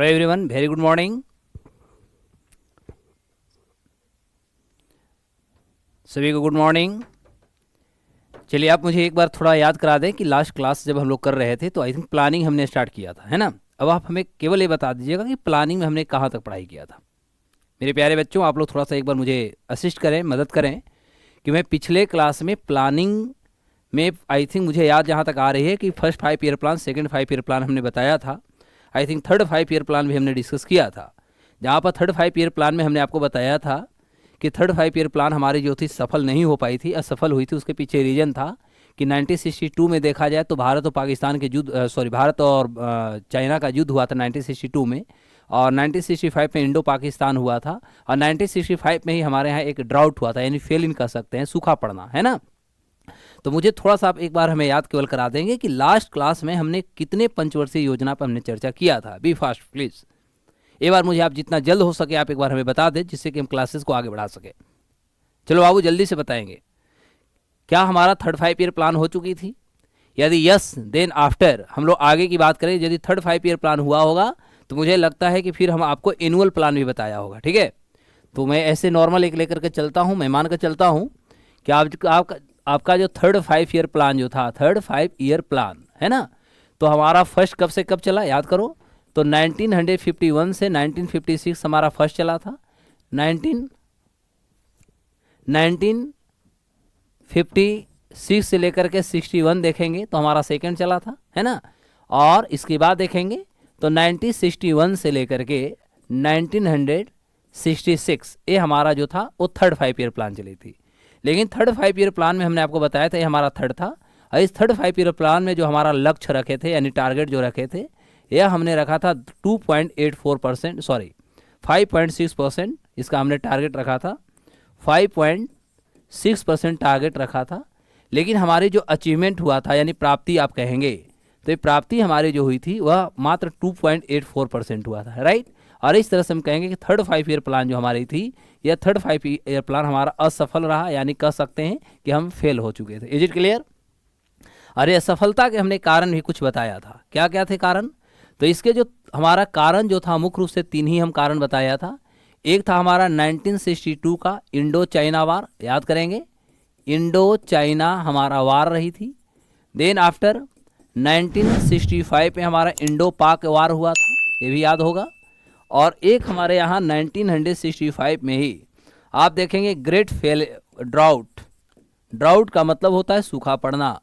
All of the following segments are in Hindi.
Everyone, very good morning. सभी को गुड मॉर्निंग। चलिए आप मुझे एक बार थोड़ा याद करा दें कि लास्ट क्लास जब हम लोग कर रहे थे तो आई थिंक प्लानिंग हमने स्टार्ट किया था, है ना। अब आप हमें केवल ये बता दीजिएगा कि प्लानिंग में हमने कहाँ तक पढ़ाई किया था। मेरे प्यारे बच्चों, आप लोग थोड़ा सा एक बार मुझे असिस्ट करें, मदद करें कि मैं पिछले क्लास में प्लानिंग में आई थिंक मुझे याद जहाँ तक आ रही है कि first 5 year plan, second 5 year plan हमने बताया था। I think third 5 year plan भी हमने डिस्कस किया था, जहाँ पर थर्ड 5 ईयर प्लान में हमने आपको बताया था कि थर्ड 5 ईयर प्लान हमारी जो थी सफल नहीं हो पाई थी, असफल हुई थी। उसके पीछे रीजन था कि 1962 में देखा जाए तो भारत और पाकिस्तान के युद्ध, भारत और चाइना का युद्ध हुआ था 1962 में, और 1965 में इंडो पाकिस्तान हुआ था, और 1965 में ही हमारे यहाँ एक ड्राउट हुआ था, यानी फेल इन कह सकते हैं, सूखा पड़ना, है ना। तो मुझे थोड़ा सा आप एक बार हमें याद केवल करा देंगे कि लास्ट क्लास में हमने कितने पंचवर्षीय योजना पर हमने चर्चा किया था। Be fast please. एक बार मुझे आप जितना जल्द हो सके आप एक बार हमें बता दें, जिससे कि हम क्लासेस को आगे बढ़ा सके। चलो बाबू जल्दी से बताएंगे, क्या हमारा थर्ड 5 ईयर प्लान हो चुकी थी? यदि यस, देन आफ्टर हम लोग आगे की बात करें। यदि थर्ड 5 ईयर प्लान हुआ होगा तो मुझे लगता है कि फिर हम आपको एनुअल प्लान भी बताया होगा, ठीक है। तो मैं ऐसे नॉर्मल एक लेकर के चलता हूँ, मैं मान कर चलता हूँ कि आपका जो थर्ड 5 ईयर प्लान जो था, थर्ड 5 ईयर प्लान, है ना, तो हमारा फर्स्ट कब से कब चला याद करो। तो 1951 से 1956 हमारा फर्स्ट चला था। 1956 से लेकर के 61 देखेंगे तो हमारा सेकंड चला था, है ना। और इसके बाद देखेंगे तो 1961 से लेकर के 1966 ये हमारा जो था वो थर्ड 5 ईयर प्लान चली थी। लेकिन थर्ड 5 ईयर प्लान में हमने आपको बताया था ये हमारा थर्ड था, और इस थर्ड 5 ईयर प्लान में जो हमारा लक्ष्य रखे थे, यानी टारगेट जो रखे थे, यह हमने रखा था 2.84%, 5.6%। इसका हमने टारगेट रखा था 5.6% टारगेट रखा था। लेकिन हमारी जो अचीवमेंट हुआ था, यानी प्राप्ति आप कहेंगे, तो ये प्राप्ति हमारी जो हुई थी वह मात्र 2.84% हुआ था, राइट। और इस तरह से हम कहेंगे कि थर्ड 5 ईयर प्लान जो हमारी थी, यह थर्ड 5 ईयर प्लान हमारा असफल रहा, यानी कह सकते हैं कि हम फेल हो चुके थे। Is it clear? अरे असफलता के हमने कारण भी कुछ बताया था। क्या क्या थे कारण? तो इसके जो हमारा कारण जो था, मुख्य रूप से 3 ही हम कारण बताया था। एक था हमारा 1962 का इंडो चाइना वार, याद करेंगे, इंडो चाइना हमारा वार रही थी। देन आफ्टर 1965 में हमारा इंडो पाक वार हुआ था, ये भी याद होगा। और एक हमारे यहाँ 1965 में ही आप देखेंगे ग्रेट फेल ड्राउट। ड्राउट का मतलब होता है सूखा पड़ना।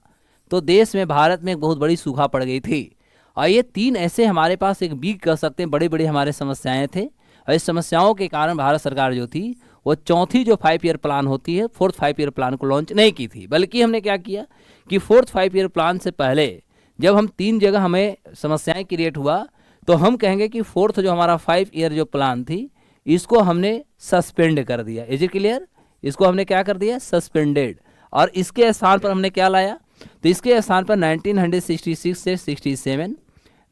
तो देश में, भारत में एक बहुत बड़ी सूखा पड़ गई थी। और ये 3 ऐसे हमारे पास एक बीक कह सकते हैं, बड़ी बड़ी हमारे समस्याएं थे। और इस समस्याओं के कारण भारत सरकार जो थी वो चौथी जो 5 ईयर प्लान होती है, फोर्थ 5 ईयर प्लान को लॉन्च नहीं की थी। बल्कि हमने क्या किया कि फोर्थ 5 ईयर प्लान से पहले जब हम 3 जगह हमें समस्याएं क्रिएट हुआ, तो हम कहेंगे कि फोर्थ जो हमारा 5 ईयर जो प्लान थी, इसको हमने सस्पेंड कर दिया। Is it clear? इसको हमने क्या कर दिया? सस्पेंडेड। और इसके स्थान पर हमने क्या लाया? तो इसके स्थान पर 1966 से 67,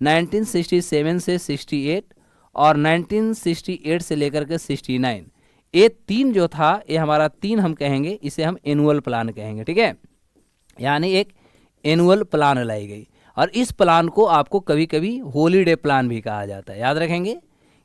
1967 से 68 और 1968 से लेकर के 69, ये 3 जो था, ये हमारा 3 हम कहेंगे, इसे हम एनुअल प्लान कहेंगे, ठीक है। यानी एक एनुअल प्लान लाई गई। और इस प्लान को आपको कभी कभी हॉलीडे प्लान भी कहा जाता है, याद रखेंगे,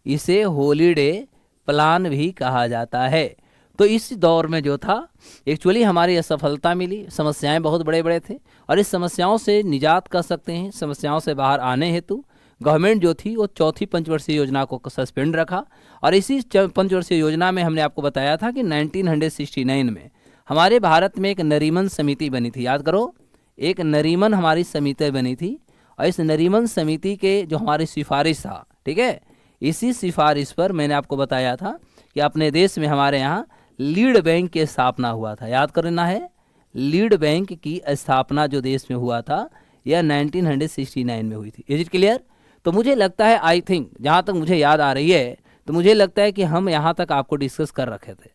इसे हॉलीडे प्लान भी कहा जाता है। तो इस दौर में जो था एक्चुअली हमारी असफलता मिली, समस्याएं बहुत बड़े बड़े थे, और इस समस्याओं से निजात कर सकते हैं, समस्याओं से बाहर आने हेतु गवर्नमेंट जो थी वो चौथी पंचवर्षीय योजना को सस्पेंड रखा। और इसी पंचवर्षीय योजना में हमने आपको बताया था कि 1969 में हमारे भारत में एक नरीमन समिति बनी थी, याद करो, एक नरीमन हमारी समिति बनी थी। और इस नरीमन समिति के जो हमारी सिफारिश था, ठीक है, इसी सिफारिश पर मैंने आपको बताया था कि अपने देश में हमारे यहाँ लीड बैंक की स्थापना हुआ था, याद करना है, लीड बैंक की स्थापना जो देश में हुआ था यह 1969 में हुई थी। Is it clear? तो मुझे लगता है, आई थिंक, जहाँ तक मुझे याद आ रही है, तो मुझे लगता है कि हम यहाँ तक आपको डिस्कस कर रखे थे।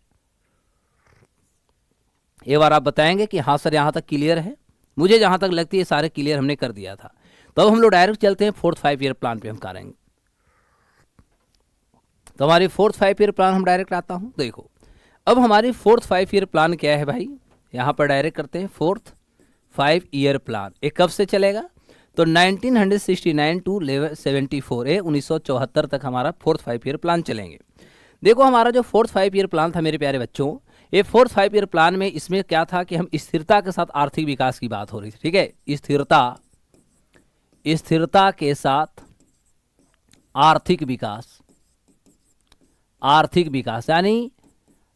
एक बार आप बताएंगे कि हाँ सर यहाँ तक क्लियर है। मुझे जहाँ तक लगती है सारे क्लियर हमने कर दिया था। तो अब हम लोग डायरेक्ट चलते हैं फोर्थ 5 ईयर प्लान पे हम करेंगे। तो हमारी फोर्थ 5 ईयर प्लान हम डायरेक्ट आता हूँ। देखो अब हमारी फोर्थ 5 ईयर प्लान क्या है भाई, यहाँ पर डायरेक्ट करते हैं। फोर्थ 5 ईयर प्लान ये कब से चलेगा? तो 1969 टू 74 है 1974 तक हमारा 4th 5 ईयर प्लान चलेंगे। देखो हमारा जो 4th 5 ईयर प्लान था मेरे प्यारे बच्चों, ये 4th 5 ईयर प्लान में इसमें क्या था कि हम स्थिरता के साथ आर्थिक विकास की बात हो रही थी, ठीक है। स्थिरता के साथ आर्थिक विकास यानी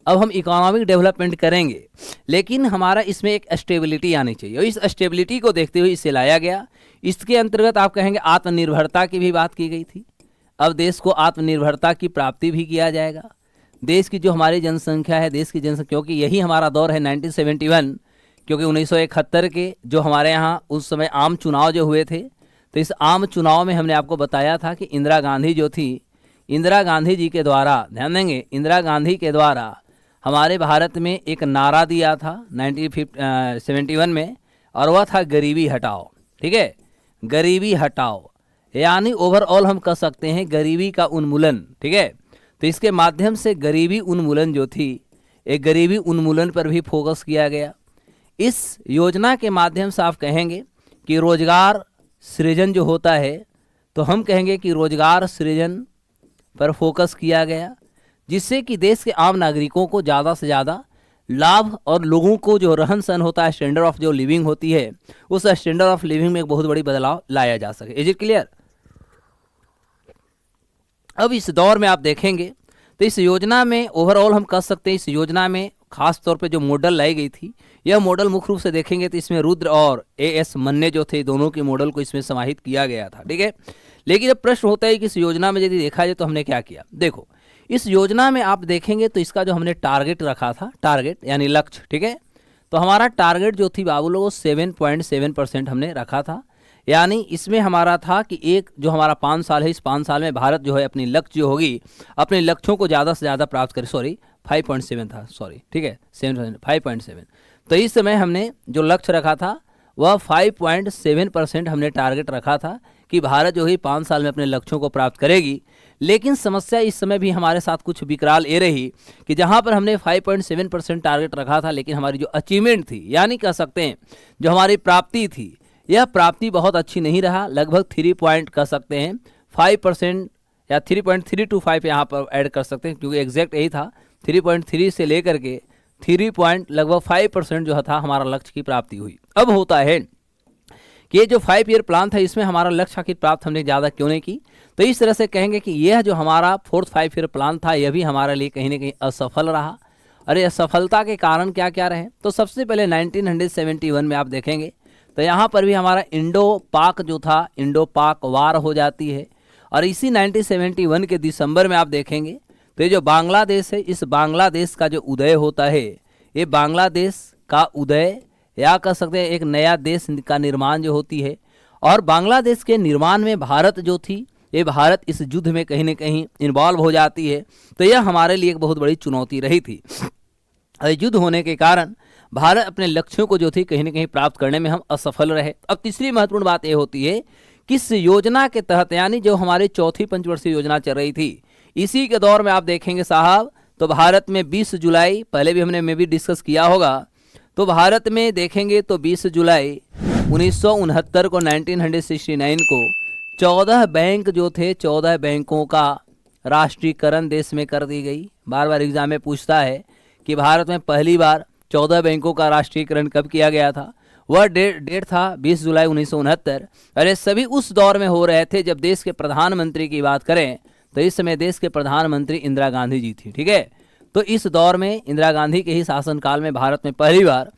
अब हम इकोनॉमिक डेवलपमेंट करेंगे, लेकिन हमारा इसमें एक स्टेबिलिटी आनी चाहिए, और इस स्टेबिलिटी को देखते हुए इसे लाया गया। इसके अंतर्गत आप कहेंगे आत्मनिर्भरता की भी बात की गई थी। अब देश को आत्मनिर्भरता की प्राप्ति भी किया जाएगा। देश की जो हमारी जनसंख्या है, देश की जनसंख्या, क्योंकि यही हमारा दौर है 1971, क्योंकि 1971 के जो हमारे यहाँ उस समय आम चुनाव जो हुए थे, तो इस आम चुनाव में हमने आपको बताया था कि इंदिरा गांधी जो थी, इंदिरा गांधी जी के द्वारा, ध्यान देंगे, इंदिरा गांधी के द्वारा हमारे भारत में एक नारा दिया था 1971 में, और वह था गरीबी हटाओ, ठीक है, गरीबी हटाओ, यानी ओवरऑल हम कह सकते हैं गरीबी का उन्मूलन, ठीक है। तो इसके माध्यम से गरीबी उन्मूलन जो थी, एक गरीबी उन्मूलन पर भी फोकस किया गया। इस योजना के माध्यम से आप कहेंगे कि रोजगार सृजन जो होता है, तो हम कहेंगे कि रोजगार सृजन पर फोकस किया गया, जिससे कि देश के आम नागरिकों को ज़्यादा से ज़्यादा लाभ, और लोगों को जो रहन सहन होता है, स्टैंडर्ड ऑफ जो लिविंग होती है, उस स्टैंडर्ड ऑफ लिविंग में एक बहुत बड़ी बदलाव लाया जा सके। Is it clear? अब इस दौर में आप देखेंगे तो इस योजना में ओवरऑल हम कह सकते हैं, इस योजना में खास तौर पे जो मॉडल लाई गई थी, यह मॉडल मुख्य रूप से देखेंगे तो इसमें रुद्र और एएस मन्ने जो थे, दोनों के मॉडल को इसमें समाहित किया गया था, ठीक है। लेकिन अब प्रश्न होता है कि इस योजना में यदि देखा जाए तो हमने क्या किया। देखो इस योजना में आप देखेंगे तो इसका जो हमने टारगेट रखा था, टारगेट यानी लक्ष्य, ठीक है, तो हमारा टारगेट जो थी बाबू लोगों 7.7% हमने रखा था। यानी इसमें हमारा था कि एक जो हमारा 5 साल है, इस 5 साल में भारत जो है अपनी लक्ष्य जो होगी, अपने लक्ष्यों को ज़्यादा से ज़्यादा प्राप्त करे। 5.7 था, ठीक है, 5.7। तो इस समय हमने जो लक्ष्य रखा था वह 5.7% हमने टारगेट रखा था कि भारत जो है 5 साल में अपने लक्ष्यों को प्राप्त करेगी। लेकिन समस्या इस समय भी हमारे साथ कुछ विकराल ये रही कि जहाँ पर हमने 5.7% टारगेट रखा था, लेकिन हमारी जो अचीवमेंट थी, यानी कह सकते हैं जो हमारी प्राप्ति थी, यह प्राप्ति बहुत अच्छी नहीं रहा। लगभग 3 पॉइंट कह सकते हैं 5% या 3.325 यहाँ पर ऐड कर सकते हैं, क्योंकि एग्जैक्ट यही था। 3.3 से लेकर के 3 पॉइंट लगभग 5% जो था हमारा लक्ष्य की प्राप्ति हुई। अब होता है कि ये जो 5 ईयर प्लान था, इसमें हमारा लक्ष्य की प्राप्त हमने ज़्यादा क्यों नहीं की। तो इस तरह से कहेंगे कि यह जो हमारा 4th 5 ईयर प्लान था, यह भी हमारे लिए कहीं ना कहीं असफल रहा। अरे असफलता के कारण क्या क्या रहे, तो सबसे पहले 1971 में आप देखेंगे तो यहाँ पर भी हमारा इंडो पाक जो था, इंडो पाक वार हो जाती है। और इसी 1971 के दिसंबर में आप देखेंगे तो ये जो बांग्लादेश है, इस बांग्लादेश का जो उदय होता है, ये बांग्लादेश का उदय या कह सकते हैं एक नया देश का निर्माण जो होती है। और बांग्लादेश के निर्माण में भारत जो थी, ये भारत इस युद्ध में कहीं ना कहीं इन्वॉल्व हो जाती है। तो यह हमारे लिए एक बहुत बड़ी चुनौती रही थी। युद्ध होने के कारण भारत अपने लक्ष्यों को जो थी कहीं ना कहीं प्राप्त करने में हम असफल रहे। अब तीसरी महत्वपूर्ण बात यह होती है कि इस योजना के तहत, यानी जो हमारी चौथी पंचवर्षीय योजना चल रही थी, इसी के दौर में आप देखेंगे साहब, तो भारत में 20 जुलाई, पहले भी हमने भी डिस्कस किया होगा, तो भारत में देखेंगे तो 20 जुलाई 1969 को 1969 को 14 बैंक जो थे, 14 बैंकों का राष्ट्रीयकरण देश में कर दी गई। बार बार एग्जाम में पूछता है कि भारत में पहली बार 14 बैंकों का राष्ट्रीयकरण कब किया गया था। वह डेट था 20 जुलाई 1969। अरे सभी उस दौर में हो रहे थे जब देश के प्रधानमंत्री की बात करें तो इस समय देश के प्रधानमंत्री इंदिरा गांधी जी थी, ठीक है। तो इस दौर में इंदिरा गांधी के ही शासनकाल में भारत में पहली बार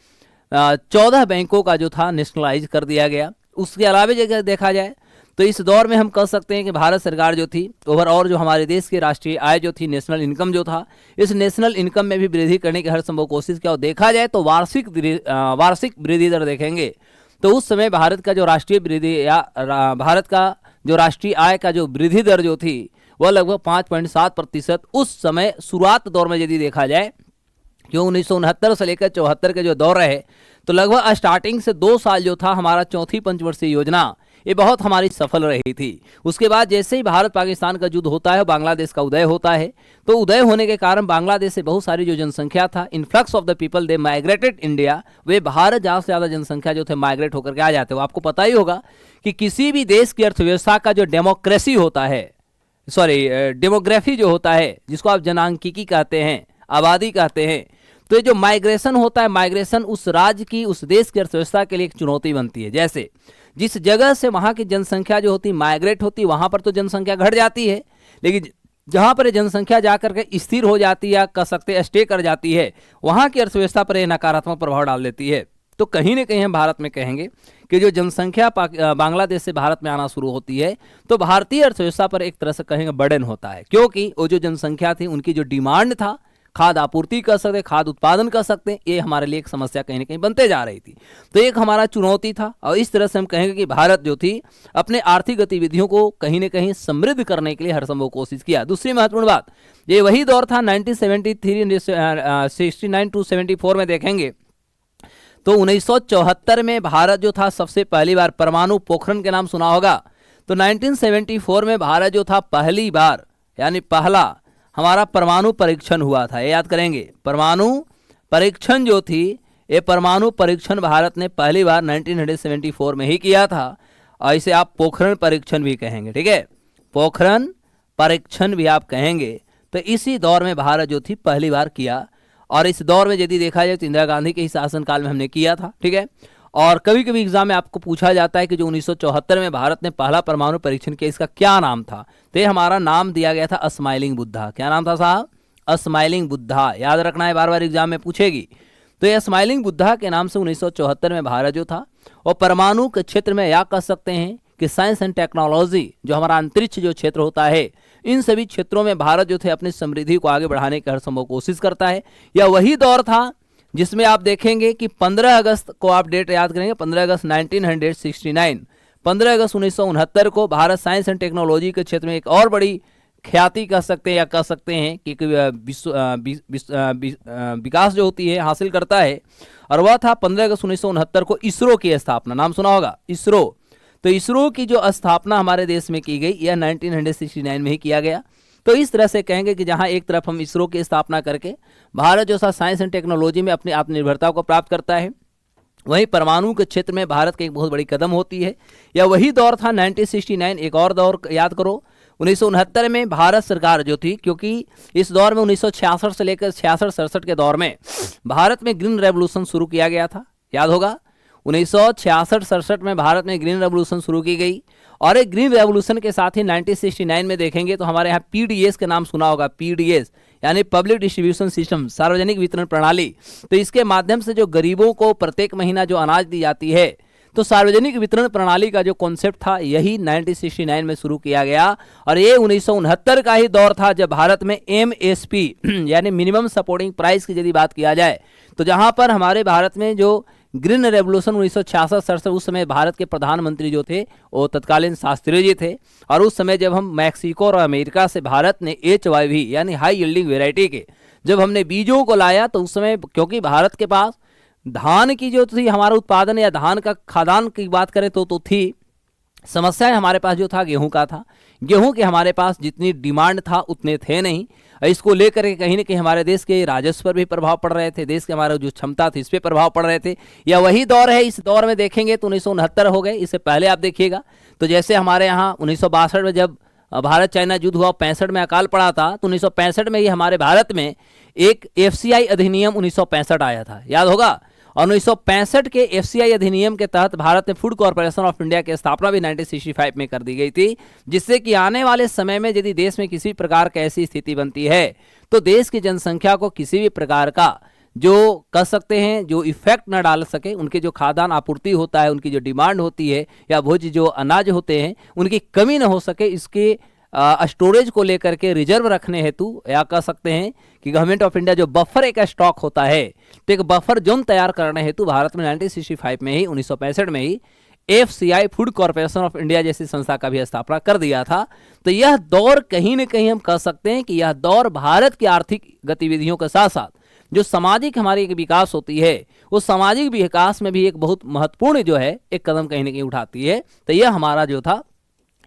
14 बैंकों का जो था नेशनलाइज कर दिया गया। उसके अलावा अगर देखा जाए तो इस दौर में हम कह सकते हैं कि भारत सरकार जो थी ओवरऑल जो हमारे देश की राष्ट्रीय आय जो थी, नेशनल इनकम जो था, इस नेशनल इनकम में भी वृद्धि करने की हर संभव कोशिश किया। और देखा जाए तो वार्षिक वृद्धि दर देखेंगे तो उस समय भारत का जो राष्ट्रीय वृद्धि या भारत का जो राष्ट्रीय आय का जो वृद्धि दर जो थी वह लगभग 5.7% उस समय शुरुआत दौर में यदि देखा जाए, जो 1969 से लेकर 74 के जो दौर रहे, तो लगभग स्टार्टिंग से 2 साल जो था हमारा चौथी पंचवर्षीय योजना, ये बहुत हमारी सफल रही थी। उसके बाद जैसे ही भारत पाकिस्तान का युद्ध होता है, बांग्लादेश का उदय होता है, तो उदय होने के कारण बांग्लादेश से बहुत सारी जो जनसंख्या था, influx of the people they migrated India, वे भारत ज़्यादा से ज़्यादा जनसंख्या जो थे माइग्रेट होकर के आ जाते हो। आपको पता ही होगा कि किसी भी देश की अर्थव्यवस्था का जो डेमोक्रेसी होता है, डेमोग्राफी जो होता है, जिसको आप जनांकिकी कहते हैं, आबादी कहते हैं, तो ये जो माइग्रेशन होता है, माइग्रेशन उस राज्य की, उस देश की अर्थव्यवस्था के लिए एक चुनौती बनती है। जैसे जिस जगह से वहाँ की जनसंख्या जो होती माइग्रेट होती, वहाँ पर तो जनसंख्या घट जाती है, लेकिन जहाँ पर जनसंख्या जाकर के स्थिर हो जाती है या कह सकते हैं स्टे कर जाती है, वहाँ की अर्थव्यवस्था पर यह नकारात्मक प्रभाव डाल देती है। तो कहीं ना कहीं हम भारत में कहेंगे कि जो जनसंख्या बांग्लादेश से भारत में आना शुरू होती है, तो भारतीय अर्थव्यवस्था पर एक तरह से कहेंगे बर्डन होता है, क्योंकि वो जो जनसंख्या थी, उनकी जो डिमांड था, खाद आपूर्ति कर सकते, खाद उत्पादन कर सकते, ये हमारे लिए एक समस्या कहीं ना कहीं बनते जा रही थी। तो एक हमारा चुनौती था, और इस तरह से हम कहेंगे कि भारत जो थी अपने आर्थिक गतिविधियों को कहीं ना कहीं समृद्ध करने के लिए हर संभव कोशिश किया। दूसरी महत्वपूर्ण बात, ये वही दौर था 1969 टू 74 में देखेंगे तो 1974 में भारत जो था सबसे पहली बार परमाणु पोखरण के नाम सुना होगा। तो 1974 में भारत जो था पहली बार, यानी पहला हमारा परमाणु परीक्षण हुआ था। ये याद करेंगे, परमाणु परीक्षण जो थी, ये परमाणु परीक्षण भारत ने पहली बार 1974 में ही किया था, और इसे आप पोखरण परीक्षण भी कहेंगे, ठीक है, पोखरण परीक्षण भी आप कहेंगे। तो इसी दौर में भारत जो थी पहली बार किया, और इस दौर में यदि देखा जाए तो इंदिरा गांधी के ही शासनकाल में हमने किया था, ठीक है। और कभी कभी एग्जाम में आपको पूछा जाता है कि जो 1974 में भारत ने पहला परमाणु परीक्षण किया, इसका क्या नाम था, तो ये हमारा नाम दिया गया था स्माइलिंग बुद्धा। क्या नाम था साहब? स्माइलिंग बुद्धा। याद रखना है, बार बार एग्जाम में पूछेगी। तो ये स्माइलिंग बुद्धा के नाम से 1974 में भारत जो था, और परमाणु के क्षेत्र में या कह सकते हैं कि साइंस एंड टेक्नोलॉजी, जो हमारा अंतरिक्ष जो क्षेत्र होता है, इन सभी क्षेत्रों में भारत जो थे अपनी समृद्धि को आगे बढ़ाने की हर संभव कोशिश करता है। यह वही दौर था जिसमें आप देखेंगे कि 15 अगस्त को आप डेट याद करेंगे, 15 अगस्त 1969, 15 अगस्त 1969 को भारत साइंस एंड टेक्नोलॉजी के क्षेत्र में एक और बड़ी ख्याति कह सकते हैं, या कह सकते हैं कि विकास जो होती है हासिल करता है, और वह था 15 अगस्त 1969 को इसरो की स्थापना। नाम सुना होगा, इसरो। तो इसरो की जो स्थापना हमारे देश में की गई, यह 1969 में ही किया गया। तो इस तरह से कहेंगे कि जहां एक तरफ हम इसरो की स्थापना करके भारत जो सा साइंस एंड टेक्नोलॉजी में अपनी आत्मनिर्भरता को प्राप्त करता है, वहीं परमाणु के क्षेत्र में भारत की एक बहुत बड़ी कदम होती है। या वही दौर था 1969। एक और दौर याद करो, 1969 में भारत सरकार जो थी, क्योंकि इस दौर में 1966 से लेकर 66-67 के दौर में भारत में ग्रीन रेवोल्यूशन शुरू किया गया था। याद होगा, 1966-67 में भारत में ग्रीन रेवोल्यूशन शुरू की गई, और एक ग्रीन रेवोल्यूशन के साथ ही 1969 में देखेंगे तो हमारे यहाँ पीडीएस के नाम सुना होगा, पीडीएस यानी पब्लिक डिस्ट्रीब्यूशन सिस्टम, सार्वजनिक वितरण प्रणाली। तो इसके माध्यम से जो गरीबों को प्रत्येक महीना जो अनाज दी जाती है, तो सार्वजनिक वितरण प्रणाली का जो कॉन्सेप्ट था, यही 1969 में शुरू किया गया। और ये 1969 का ही दौर था जब भारत में एमएसपी यानी मिनिमम सपोर्टिंग प्राइस की यदि बात किया जाए, तो जहां पर हमारे भारत में जो ग्रीन रेवोल्यूशन 1966-67, उस समय भारत के प्रधानमंत्री जो थे वो तत्कालीन शास्त्री जी थे। और उस समय जब हम मैक्सिको और अमेरिका से भारत ने HYV यानी हाई यील्डिंग वेराइटी के जब हमने बीजों को लाया, तो उस समय क्योंकि भारत के पास धान की जो थी हमारा उत्पादन, या धान का खाद्यान्न की बात करें तो थी, समस्या हमारे पास जो था गेहूं का था। गेहूं के हमारे पास जितनी डिमांड था उतने थे नहीं। इसको लेकर के कहीं ना कहीं हमारे देश के राजस्व पर भी प्रभाव पड़ रहे थे, देश के हमारा जो क्षमता थी इस पर प्रभाव पड़ रहे थे। या वही दौर है, इस दौर में देखेंगे तो 1969 हो गए। इससे पहले आप देखिएगा तो जैसे हमारे यहाँ 1962 में जब भारत चाइना युद्ध हुआ, 65 में अकाल पड़ा था, तो 1965 में ही हमारे भारत में एक FCI अधिनियम 1965 आया था, याद होगा। और 1965 के FCI अधिनियम के तहत भारत में फूड कॉर्पोरेशन ऑफ इंडिया की स्थापना भी 1965 में कर दी गई थी, जिससे कि आने वाले समय में यदि देश में किसी प्रकार की ऐसी स्थिति बनती है, तो देश की जनसंख्या को किसी भी प्रकार का जो कह सकते हैं जो इफेक्ट न डाल सके, उनके जो खाद्यान्न आपूर्ति होता है, उनकी जो डिमांड होती है, या भोज्य जो अनाज होते हैं, उनकी कमी न हो सके, इसके स्टोरेज को लेकर के रिजर्व रखने हेतु, या कह सकते हैं कि गवर्नमेंट ऑफ इंडिया जो बफर एक स्टॉक होता है, तो एक बफर जोन तैयार करने हेतु भारत में 1965 में ही 1965 में ही FCI food corporation of India जैसी संस्था का भी स्थापना कर दिया था। तो यह दौर कहीं न कहीं हम कह सकते हैं कि यह दौर भारत की आर्थिक गतिविधियों के साथ साथ जो सामाजिक हमारी एक विकास होती है, उस सामाजिक विकास में भी एक बहुत महत्वपूर्ण जो है एक कदम कहीं ना कहीं उठाती है। तो यह हमारा जो था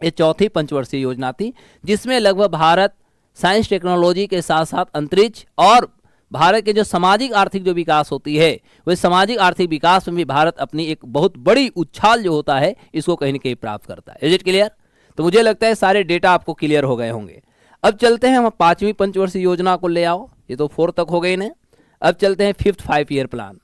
ये चौथी पंचवर्षीय योजना थी, जिसमें लगभग भारत साइंस टेक्नोलॉजी के साथ साथ अंतरिक्ष और भारत के जो सामाजिक आर्थिक जो विकास होती है, वह सामाजिक आर्थिक विकास में भी भारत अपनी एक बहुत बड़ी उछाल जो होता है इसको कहीं ना कहीं प्राप्त करता है। Is it clear? तो मुझे लगता है सारे डेटा आपको क्लियर हो गए होंगे। अब चलते हैं हम पांचवी पंचवर्षीय योजना को ले आओ, ये तो 4 तक हो गई ना। अब चलते हैं फिफ्थ 5 ईयर प्लान।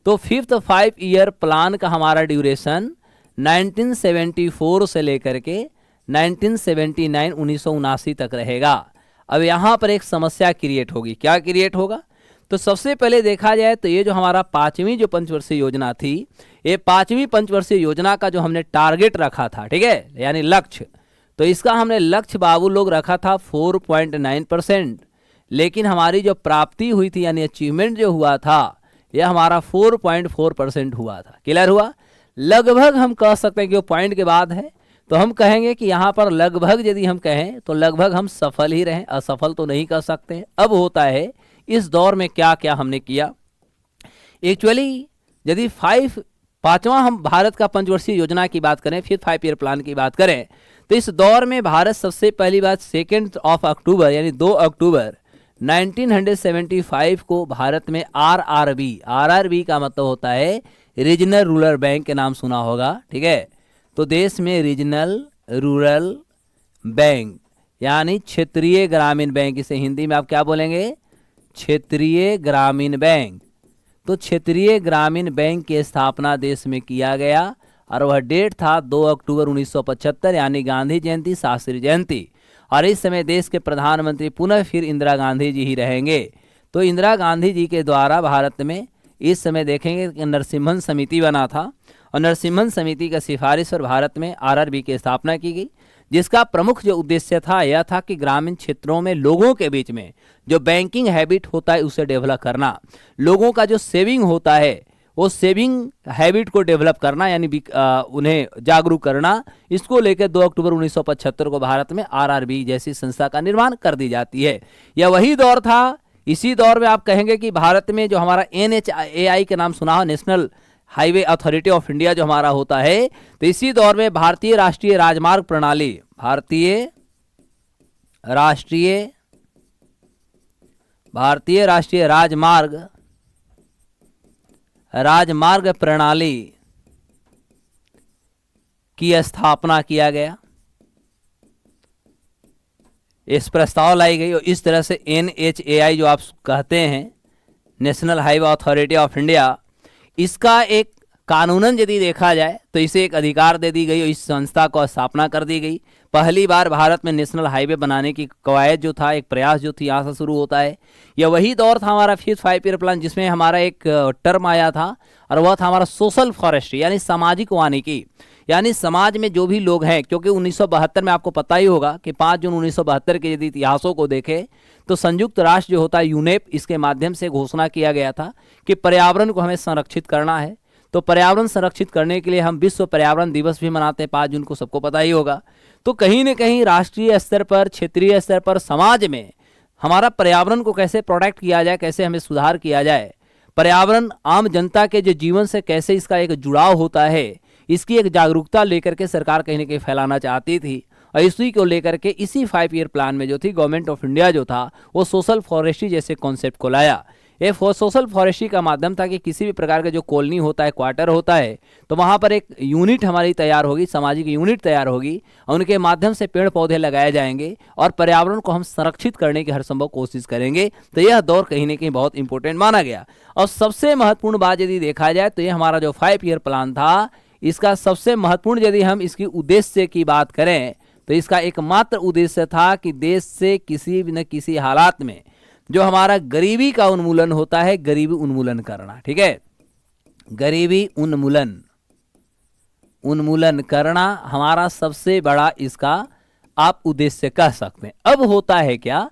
तो फिफ्थ 5 ईयर प्लान का हमारा ड्यूरेशन 1974 से लेकर के 1979 1979 तक रहेगा। अब यहाँ पर एक समस्या क्रिएट होगी। क्या क्रिएट होगा? तो सबसे पहले देखा जाए तो ये जो हमारा पांचवी जो पंचवर्षीय योजना थी, ये पांचवी पंचवर्षीय योजना का जो हमने टारगेट रखा था, ठीक है, यानी लक्ष्य, तो इसका हमने लक्ष्य बाबू लोग रखा था 4.9%, लेकिन हमारी जो प्राप्ति हुई थी यानी अचीवमेंट जो हुआ था यह हमारा 4.4% हुआ था। क्लियर हुआ? लगभग हम कह सकते हैं कि वो पॉइंट के बाद है, तो हम कहेंगे कि यहाँ पर लगभग यदि हम कहें तो लगभग हम सफल ही रहें, असफल तो नहीं कर सकते। अब होता है इस दौर में क्या क्या हमने किया। एक्चुअली यदि पांचवा हम भारत का पंचवर्षीय योजना की बात करें, फिर 5 ईयर प्लान की बात करें, तो इस दौर में भारत सबसे पहली बात 2 अक्टूबर यानी 2 अक्टूबर 1975 को भारत में आरआरबी का मतलब होता है रीजनल रूरल बैंक के नाम सुना होगा, ठीक है। तो देश में रीजनल रूरल बैंक यानी क्षेत्रीय ग्रामीण बैंक, इसे हिंदी में आप क्या बोलेंगे? क्षेत्रीय ग्रामीण बैंक। तो क्षेत्रीय ग्रामीण बैंक की स्थापना देश में किया गया और वह डेट था 2 अक्टूबर 1975 यानी गांधी जयंती, शास्त्री जयंती। और इस समय देश के प्रधानमंत्री पुनः फिर इंदिरा गांधी जी ही रहेंगे। तो इंदिरा गांधी जी के द्वारा भारत में इस समय देखेंगे कि नरसिम्हन समिति बना था और नरसिम्हन समिति का सिफारिश पर भारत में आरआरबी की स्थापना की गई, जिसका प्रमुख जो उद्देश्य था यह था कि ग्रामीण क्षेत्रों में लोगों के बीच में जो बैंकिंग हैबिट होता है उसे डेवलप करना, लोगों का जो सेविंग होता है वो सेविंग हैबिट को डेवलप करना यानी उन्हें जागरूक करना। इसको लेकर 2 अक्टूबर 1975 को भारत में आरआरबी जैसी संस्था का निर्माण कर दी जाती है। यह वही दौर था। इसी दौर में आप कहेंगे कि भारत में जो हमारा NHAI के नाम सुना हो, national highway authority of India जो हमारा होता है, तो इसी दौर में भारतीय राष्ट्रीय राजमार्ग प्रणाली, भारतीय राष्ट्रीय राजमार्ग प्रणाली की स्थापना किया गया। इस प्रस्ताव लाई गई और इस तरह से NHAI जो आप कहते हैं, national highway authority of India, इसका एक कानूनन यदि देखा जाए तो इसे एक अधिकार दे दी गई और इस संस्था को स्थापना कर दी गई। पहली बार भारत में नेशनल हाईवे बनाने की कवायद जो था, एक प्रयास जो थी, यहाँ से शुरू होता है। यह वही दौर था हमारा फिफ्थ 5 ईयर प्लान, जिसमें हमारा एक टर्म आया था और वह था हमारा सोशल फॉरेस्ट्री यानी सामाजिक वानिकी, यानी समाज में जो भी लोग हैं, क्योंकि 1972 में आपको पता ही होगा कि 5 जून 1972 के यदि इतिहासों को देखें तो संयुक्त राष्ट्र जो होता है यूनेप, इसके माध्यम से घोषणा किया गया था कि पर्यावरण को हमें संरक्षित करना है। तो पर्यावरण संरक्षित करने के लिए हम विश्व पर्यावरण दिवस भी मनाते हैं 5 जून को, सबको पता ही होगा। तो कहीं न कहीं राष्ट्रीय स्तर पर, क्षेत्रीय स्तर पर, समाज में हमारा पर्यावरण को कैसे प्रोटेक्ट किया जाए, कैसे हमें सुधार किया जाए, पर्यावरण आम जनता के जो जीवन से कैसे इसका एक जुड़ाव होता है, इसकी एक जागरूकता लेकर के सरकार कहीं न कहीं फैलाना चाहती थी। और इसी को लेकर के इसी 5 ईयर प्लान में जो थी गवर्नमेंट ऑफ इंडिया जो था वो सोशल फॉरेस्ट्री जैसे कॉन्सेप्ट को लाया। ये सोशल फॉरेस्ट्री का माध्यम था कि किसी भी प्रकार का जो कॉलोनी होता है, क्वार्टर होता है, तो वहाँ पर एक यूनिट हमारी तैयार होगी, सामाजिक यूनिट तैयार होगी और उनके माध्यम से पेड़ पौधे लगाए जाएंगे और पर्यावरण को हम संरक्षित करने की हर संभव कोशिश करेंगे। तो यह दौर कहीं ना कहीं बहुत इंपॉर्टेंट माना गया। और सबसे महत्वपूर्ण बात यदि देखा जाए तो ये हमारा जो 5 ईयर प्लान था, इसका सबसे महत्वपूर्ण यदि हम इसकी उद्देश्य की बात करें तो इसका एकमात्र उद्देश्य था कि देश से किसी न किसी हालात में जो हमारा गरीबी का उन्मूलन होता है, गरीबी उन्मूलन करना, ठीक है, गरीबी उन्मूलन करना हमारा सबसे बड़ा इसका आप उद्देश्य कह सकते हैं। अब होता है क्या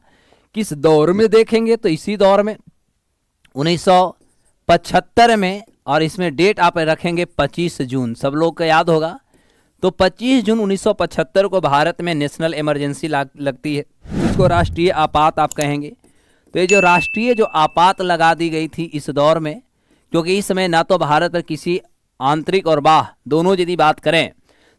कि इस दौर में देखेंगे तो इसी दौर में 1975 में, और इसमें डेट आप रखेंगे 25 जून, सब लोग को याद होगा। तो 25 जून 1975 को भारत में नेशनल इमरजेंसी लगती है, जिसको राष्ट्रीय आपात आप कहेंगे। तो ये जो राष्ट्रीय जो आपात लगा दी गई थी इस दौर में, क्योंकि इस समय ना तो भारत पर किसी आंतरिक और बाह्य दोनों यदि बात करें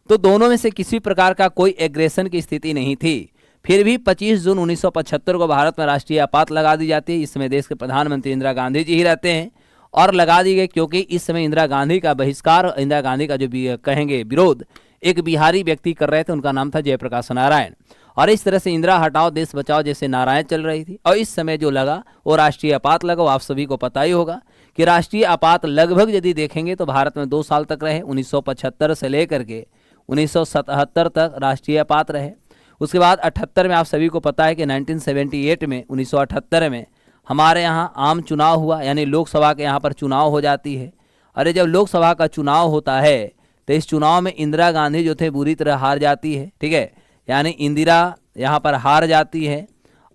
तो दोनों में से किसी प्रकार का कोई एग्रेशन की स्थिति नहीं थी, फिर भी 25 जून 1975 को भारत में राष्ट्रीय आपात लगा दी जाती है। इस समय देश के प्रधानमंत्री इंदिरा गांधी जी ही रहते हैं और लगा दी गई क्योंकि इस समय इंदिरा गांधी का बहिष्कार, इंदिरा गांधी का जो कहेंगे विरोध एक बिहारी व्यक्ति कर रहे थे, उनका नाम था जयप्रकाश नारायण। और इस तरह से इंदिरा हटाओ देश बचाओ जैसे नारायण चल रही थी और इस समय जो लगा वो राष्ट्रीय आपात लगा। आप सभी को पता ही होगा कि राष्ट्रीय आपात लगभग यदि देखेंगे तो भारत में 2 साल तक रहे, 1975 से लेकर के 1977 तक राष्ट्रीय आपात रहे। उसके बाद 78 में आप सभी को पता है कि 1978 में 1978 में हमारे यहाँ आम चुनाव हुआ, यानी लोकसभा के यहाँ पर चुनाव हो जाती है। अरे जब लोकसभा का चुनाव होता है तो इस चुनाव में इंदिरा गांधी जो थे बुरी तरह हार जाती है, ठीक है, यानी इंदिरा यहाँ पर हार जाती है।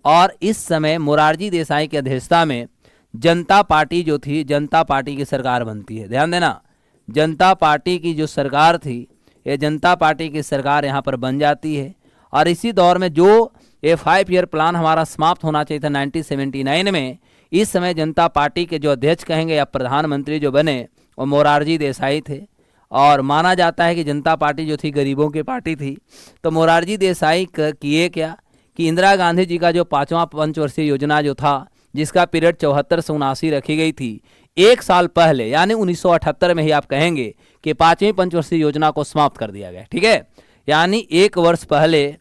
और इस समय मोरारजी देसाई की अध्यक्षता में जनता पार्टी जो थी, जनता पार्टी की सरकार बनती है। ध्यान देना, जनता पार्टी की जो सरकार थी, ये जनता पार्टी की सरकार यहाँ पर बन जाती है। और इसी दौर में जो ये 5 ईयर प्लान हमारा समाप्त होना चाहिए था 1979 में, इस समय जनता पार्टी के जो अध्यक्ष कहेंगे या प्रधानमंत्री जो बने वो मोरारजी देसाई थे। और माना जाता है कि जनता पार्टी जो थी गरीबों की पार्टी थी। तो मोरारजी देसाई किए क्या कि इंदिरा गांधी जी का जो 5वां पंचवर्षीय योजना जो था, जिसका पीरियड 74 से 79 रखी गई थी, 1 साल पहले यानी 1978 में ही आप कहेंगे कि 5वीं पंचवर्षीय योजना को समाप्त कर दिया गया। ठीक है, यानी 1 वर्ष पहले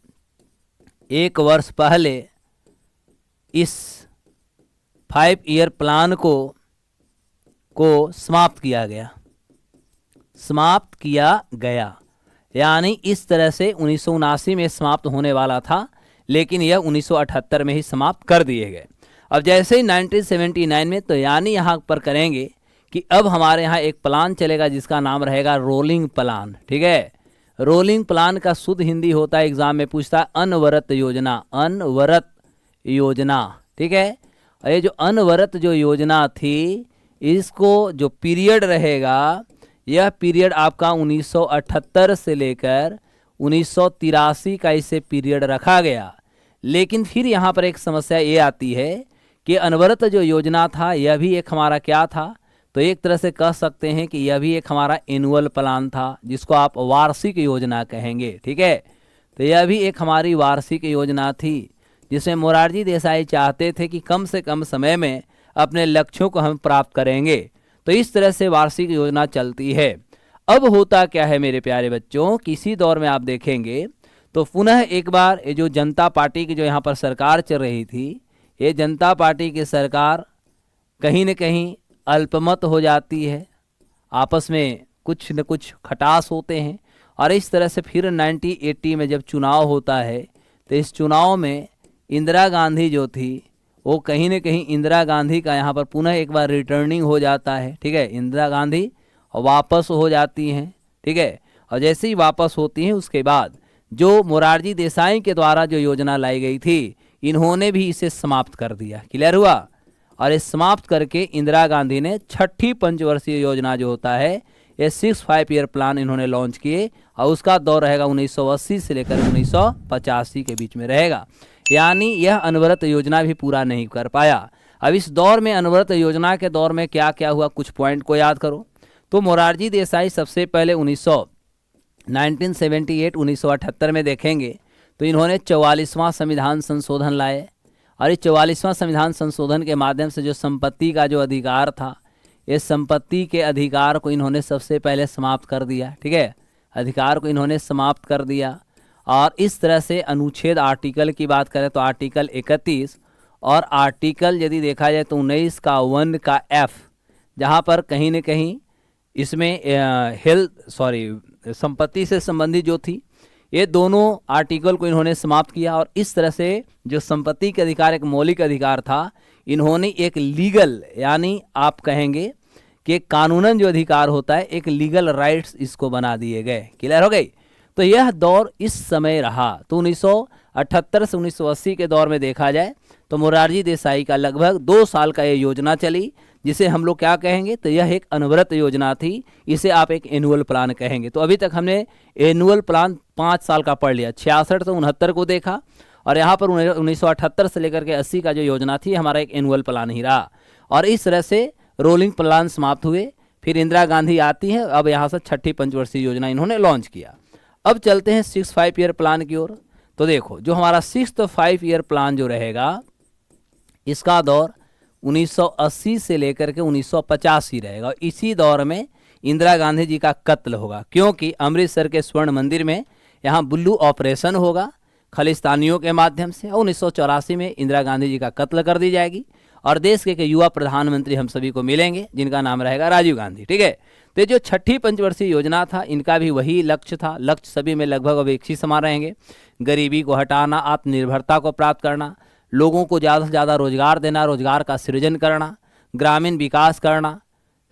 इस 5 ईयर प्लान को समाप्त किया गया। यानी इस तरह से 1979 में समाप्त होने वाला था, लेकिन यह 1978 में ही समाप्त कर दिए गए। अब जैसे ही 1979 में, तो यानी यहाँ पर करेंगे कि अब हमारे यहाँ एक प्लान चलेगा जिसका नाम रहेगा रोलिंग प्लान। ठीक है, रोलिंग प्लान का शुद्ध हिंदी होता है, एग्जाम में पूछता है अनवरत योजना, अनवरत योजना। ठीक है, ये जो अनवरत जो योजना थी, इसको जो पीरियड रहेगा, यह पीरियड आपका 1978 से लेकर 1983 का इसे पीरियड रखा गया। लेकिन फिर यहाँ पर एक समस्या ये आती है कि अनवरत जो योजना था यह भी एक हमारा क्या था, तो एक तरह से कह सकते हैं कि यह भी एक हमारा एनुअल प्लान था, जिसको आप वार्षिक योजना कहेंगे। ठीक है, तो यह भी एक हमारी वार्षिक योजना थी, जिसमें मोरारजी देसाई चाहते थे कि कम से कम समय में अपने लक्ष्यों को हम प्राप्त करेंगे। तो इस तरह से वार्षिक योजना चलती है। अब होता क्या है मेरे प्यारे बच्चों, किसी दौर में आप देखेंगे तो पुनः एक बार ये जो जनता पार्टी की जो यहाँ पर सरकार चल रही थी, ये जनता पार्टी की सरकार कहीं न कहीं अल्पमत हो जाती है, आपस में कुछ न कुछ खटास होते हैं। और इस तरह से फिर 1980 में जब चुनाव होता है, तो इस चुनाव में इंदिरा गांधी जो थी वो कहीं न कहीं इंदिरा गांधी का यहाँ पर पुनः एक बार रिटर्निंग हो जाता है। ठीक है, इंदिरा गांधी वापस हो जाती हैं। ठीक है, और जैसे ही वापस होती हैं उसके बाद जो मोरारजी देसाई के द्वारा जो योजना लाई गई थी, इन्होंने भी इसे समाप्त कर दिया। क्लियर हुआ? और इस समाप्त करके इंदिरा गांधी ने 6ठी पंचवर्षीय योजना जो होता है, ये 6 5 ईयर प्लान इन्होंने लॉन्च किए और उसका दौर रहेगा 1980 से लेकर 1985 के बीच में रहेगा। यानी यह अनवरत योजना भी पूरा नहीं कर पाया। अब इस दौर में अनवरत योजना के दौर में क्या क्या हुआ, कुछ पॉइंट को याद करो। तो मोरारजी देसाई सबसे पहले 1978 में देखेंगे तो इन्होंने 44वां संविधान संशोधन लाए। और इस 44वां संविधान संशोधन के माध्यम से जो संपत्ति का जो अधिकार था, इस संपत्ति के अधिकार को इन्होंने सबसे पहले समाप्त कर दिया। ठीक है, अधिकार को इन्होंने समाप्त कर दिया। और इस तरह से अनुच्छेद आर्टिकल की बात करें तो आर्टिकल 31 और आर्टिकल यदि देखा जाए तो 19 का 1 का F, जहाँ पर कहीं न कहीं इसमें संपत्ति से संबंधित जो थी, ये दोनों आर्टिकल को इन्होंने समाप्त किया। और इस तरह से जो संपत्ति के अधिकार एक मौलिक अधिकार था, इन्होंने एक लीगल, यानी आप कहेंगे कि कानूनन जो अधिकार होता है, एक लीगल राइट्स इसको बना दिए गए। क्लियर हो गई? तो यह दौर इस समय रहा। तो 1978 से 1980 के दौर में देखा जाए तो मोरारजी देसाई का लगभग 2 साल का ये योजना चली, जिसे हम लोग क्या कहेंगे, तो यह एक अनवरत योजना थी। इसे आप एक एनुअल प्लान कहेंगे। तो अभी तक हमने एनुअल प्लान 5 साल का पढ़ लिया, 66 से 69 को देखा और यहाँ पर 1978 से लेकर के 80 का जो योजना थी हमारा एक एनुअल प्लान ही रहा, और इस तरह से रोलिंग प्लान समाप्त हुए। फिर इंदिरा गांधी आती है, अब यहाँ से छठी पंचवर्षीय योजना इन्होंने लॉन्च किया। अब चलते हैं 6 5 ईयर प्लान की ओर। तो देखो जो हमारा 6th 5 ईयर प्लान जो रहेगा इसका दौर 1980 से लेकर के 1950 ही रहेगा। इसी दौर में इंदिरा गांधी जी का कत्ल होगा, क्योंकि अमृतसर के स्वर्ण मंदिर में यहाँ बुल्लू ऑपरेशन होगा खालिस्तानियों के माध्यम से, और 1984 में इंदिरा गांधी जी का कत्ल कर दी जाएगी और देश के युवा प्रधानमंत्री हम सभी को मिलेंगे जिनका नाम रहेगा राजीव गांधी। ठीक है, तो जो छठी पंचवर्षीय योजना था इनका भी वही लक्ष्य था। लक्ष्य सभी में लगभग अब एक ही समान रहेंगे, गरीबी को हटाना, आत्मनिर्भरता को प्राप्त करना, लोगों को ज़्यादा से ज़्यादा रोजगार देना, रोजगार का सृजन करना, ग्रामीण विकास करना,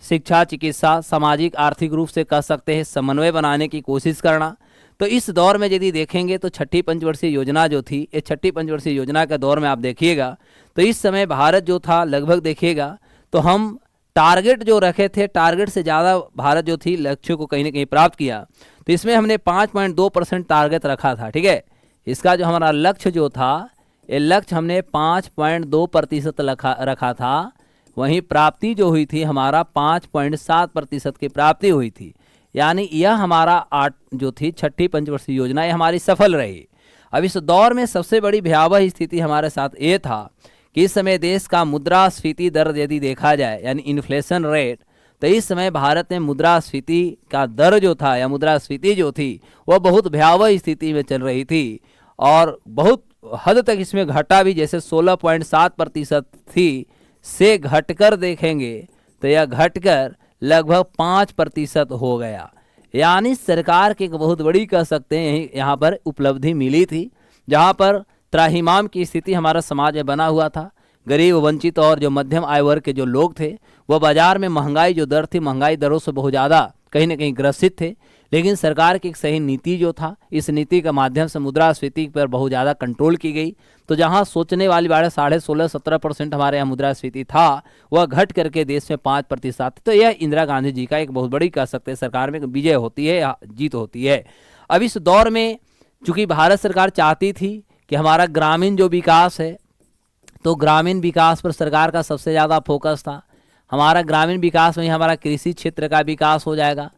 शिक्षा, चिकित्सा, सामाजिक आर्थिक रूप से कह सकते हैं समन्वय बनाने की कोशिश करना। तो इस दौर में यदि देखेंगे तो छठी पंचवर्षीय योजना जो थी, ये छठी पंचवर्षीय योजना के दौर में आप देखिएगा तो इस समय भारत जो था लगभग देखिएगा तो हम टारगेट जो रखे थे, टारगेट से ज़्यादा भारत जो थी लक्ष्य को कहीं ना कहीं प्राप्त किया। तो इसमें हमने 5.2% टारगेट रखा था। ठीक है, इसका जो हमारा लक्ष्य जो था, ये लक्ष्य हमने 5.2% रखा था, वहीं प्राप्ति जो हुई थी हमारा 5.7% की प्राप्ति हुई थी। यानी यह हमारा 8 जो थी छठी पंचवर्षीय योजना ये हमारी सफल रही। अब इस दौर में सबसे बड़ी भयावह स्थिति हमारे साथ ये था कि इस समय देश का मुद्रास्फीति दर यदि देखा जाए यानी इन्फ्लेशन रेट, तो इस समय भारत में मुद्रास्फीति का दर जो था या मुद्रास्फीति जो थी वह बहुत भयावह स्थिति में चल रही थी और बहुत हद तक इसमें घटा भी, जैसे 16.7% थी से घटकर देखेंगे तो यह घटकर लगभग 5% हो गया। यानी सरकार की एक बहुत बड़ी कह सकते हैं यहाँ पर उपलब्धि मिली थी, जहाँ पर त्राहिमाम की स्थिति हमारा समाज में बना हुआ था। गरीब, वंचित और जो मध्यम आय वर्ग के जो लोग थे वह बाजार में महंगाई जो दर थी, महंगाई दरों से बहुत ज़्यादा कहीं ना कहीं ग्रसित थे। लेकिन सरकार की एक सही नीति जो था, इस नीति के माध्यम से मुद्रास्फीति पर बहुत ज़्यादा कंट्रोल की गई। तो जहां सोचने वाली बात 16.5-17% हमारे यहाँ मुद्रास्फीति था, वह घट करके देश में 5%। तो यह इंदिरा गांधी जी का एक बहुत बड़ी कह सकते हैं सरकार में विजय होती है या जीत होती है। अब इस दौर में चूँकि भारत सरकार चाहती थी कि हमारा ग्रामीण जो विकास है, तो ग्रामीण विकास पर सरकार का सबसे ज़्यादा फोकस था। हमारा ग्रामीण विकास में हमारा कृषि क्षेत्र का विकास हो जाएगा,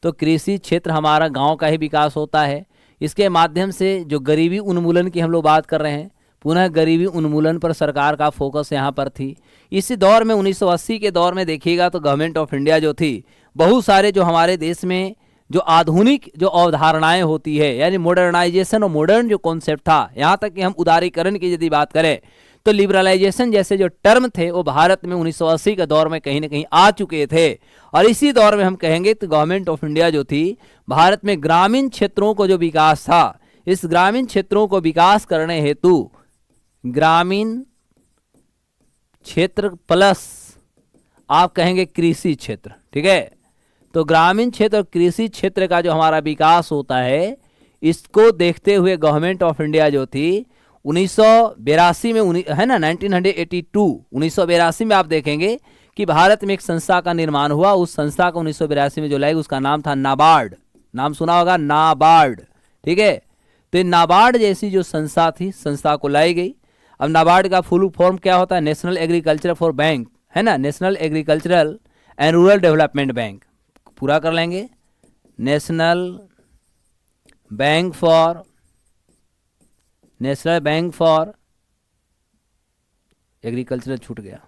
तो कृषि क्षेत्र हमारा गांव का ही विकास होता है। इसके माध्यम से जो गरीबी उन्मूलन की हम लोग बात कर रहे हैं, पुनः गरीबी उन्मूलन पर सरकार का फोकस यहाँ पर थी। इसी दौर में 1980 के दौर में देखिएगा तो गवर्नमेंट ऑफ इंडिया जो थी, बहुत सारे जो हमारे देश में जो आधुनिक जो अवधारणाएं होती है यानी मॉडर्नाइजेशन और मॉडर्न जो कॉन्सेप्ट था, यहाँ तक कि हम उदारीकरण की यदि बात करें तो लिबरलाइजेशन जैसे जो टर्म थे वो भारत में 1980 के दौर में कहीं ना कहीं आ चुके थे। और इसी दौर में हम कहेंगे तो गवर्नमेंट ऑफ इंडिया जो थी भारत में ग्रामीण क्षेत्रों को जो विकास था, इस ग्रामीण क्षेत्रों को विकास करने हेतु ग्रामीण क्षेत्र प्लस आप कहेंगे कृषि क्षेत्र, ठीक है, तो ग्रामीण क्षेत्र और कृषि क्षेत्र का जो हमारा विकास होता है, इसको देखते हुए गवर्नमेंट ऑफ इंडिया जो थी 1982 में है ना 1982 में आप देखेंगे कि भारत में एक संस्था का निर्माण हुआ। उस संस्था को 1982 में जो लाई उसका नाम था नाबार्ड। नाम सुना होगा, नाबार्ड, ठीक है। तो नाबार्ड जैसी जो संस्था थी, संस्था को लाई गई। अब नाबार्ड का फुल फॉर्म क्या होता है? नेशनल एग्रीकल्चर फॉर बैंक, है ना, national agricultural and rural development bank. पूरा कर लेंगे, नेशनल बैंक फॉर एग्रीकल्चरल, छूट गया,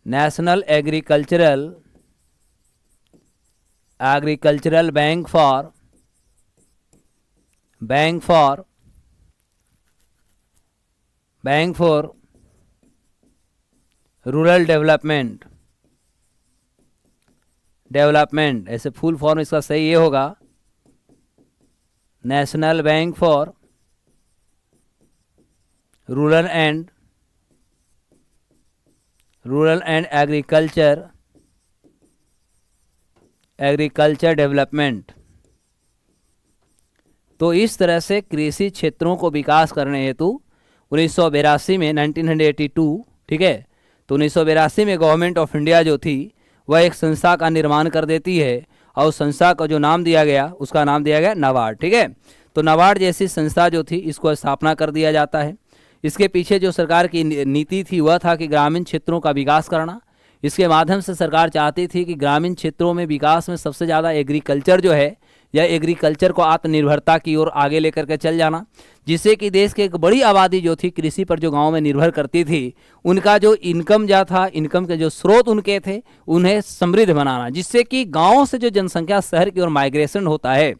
national agricultural bank for rural development, ऐसे फुल फॉर्म इसका सही ये होगा, national bank for rural and agriculture development. तो इस तरह से कृषि क्षेत्रों को विकास करने हेतु 1982 में 1982, ठीक है, तो 1982 में गवर्नमेंट ऑफ इंडिया जो थी वह एक संस्था का निर्माण कर देती है और उस संस्था का जो नाम दिया गया उसका नाम दिया गया नाबार्ड, ठीक है। तो नाबार्ड जैसी संस्था जो थी इसको स्थापना कर दिया जाता है। इसके पीछे जो सरकार की नीति थी वह था कि ग्रामीण क्षेत्रों का विकास करना। इसके माध्यम से सरकार चाहती थी कि ग्रामीण क्षेत्रों में विकास में सबसे ज़्यादा एग्रीकल्चर जो है या एग्रीकल्चर को आत्मनिर्भरता की ओर आगे लेकर के चल जाना, जिससे कि देश की एक बड़ी आबादी जो थी कृषि पर जो गांव में निर्भर करती थी उनका जो इनकम जा था, इनकम के जो स्रोत उनके थे उन्हें समृद्ध बनाना, जिससे कि गाँव से जो जनसंख्या शहर की ओर माइग्रेशन होता है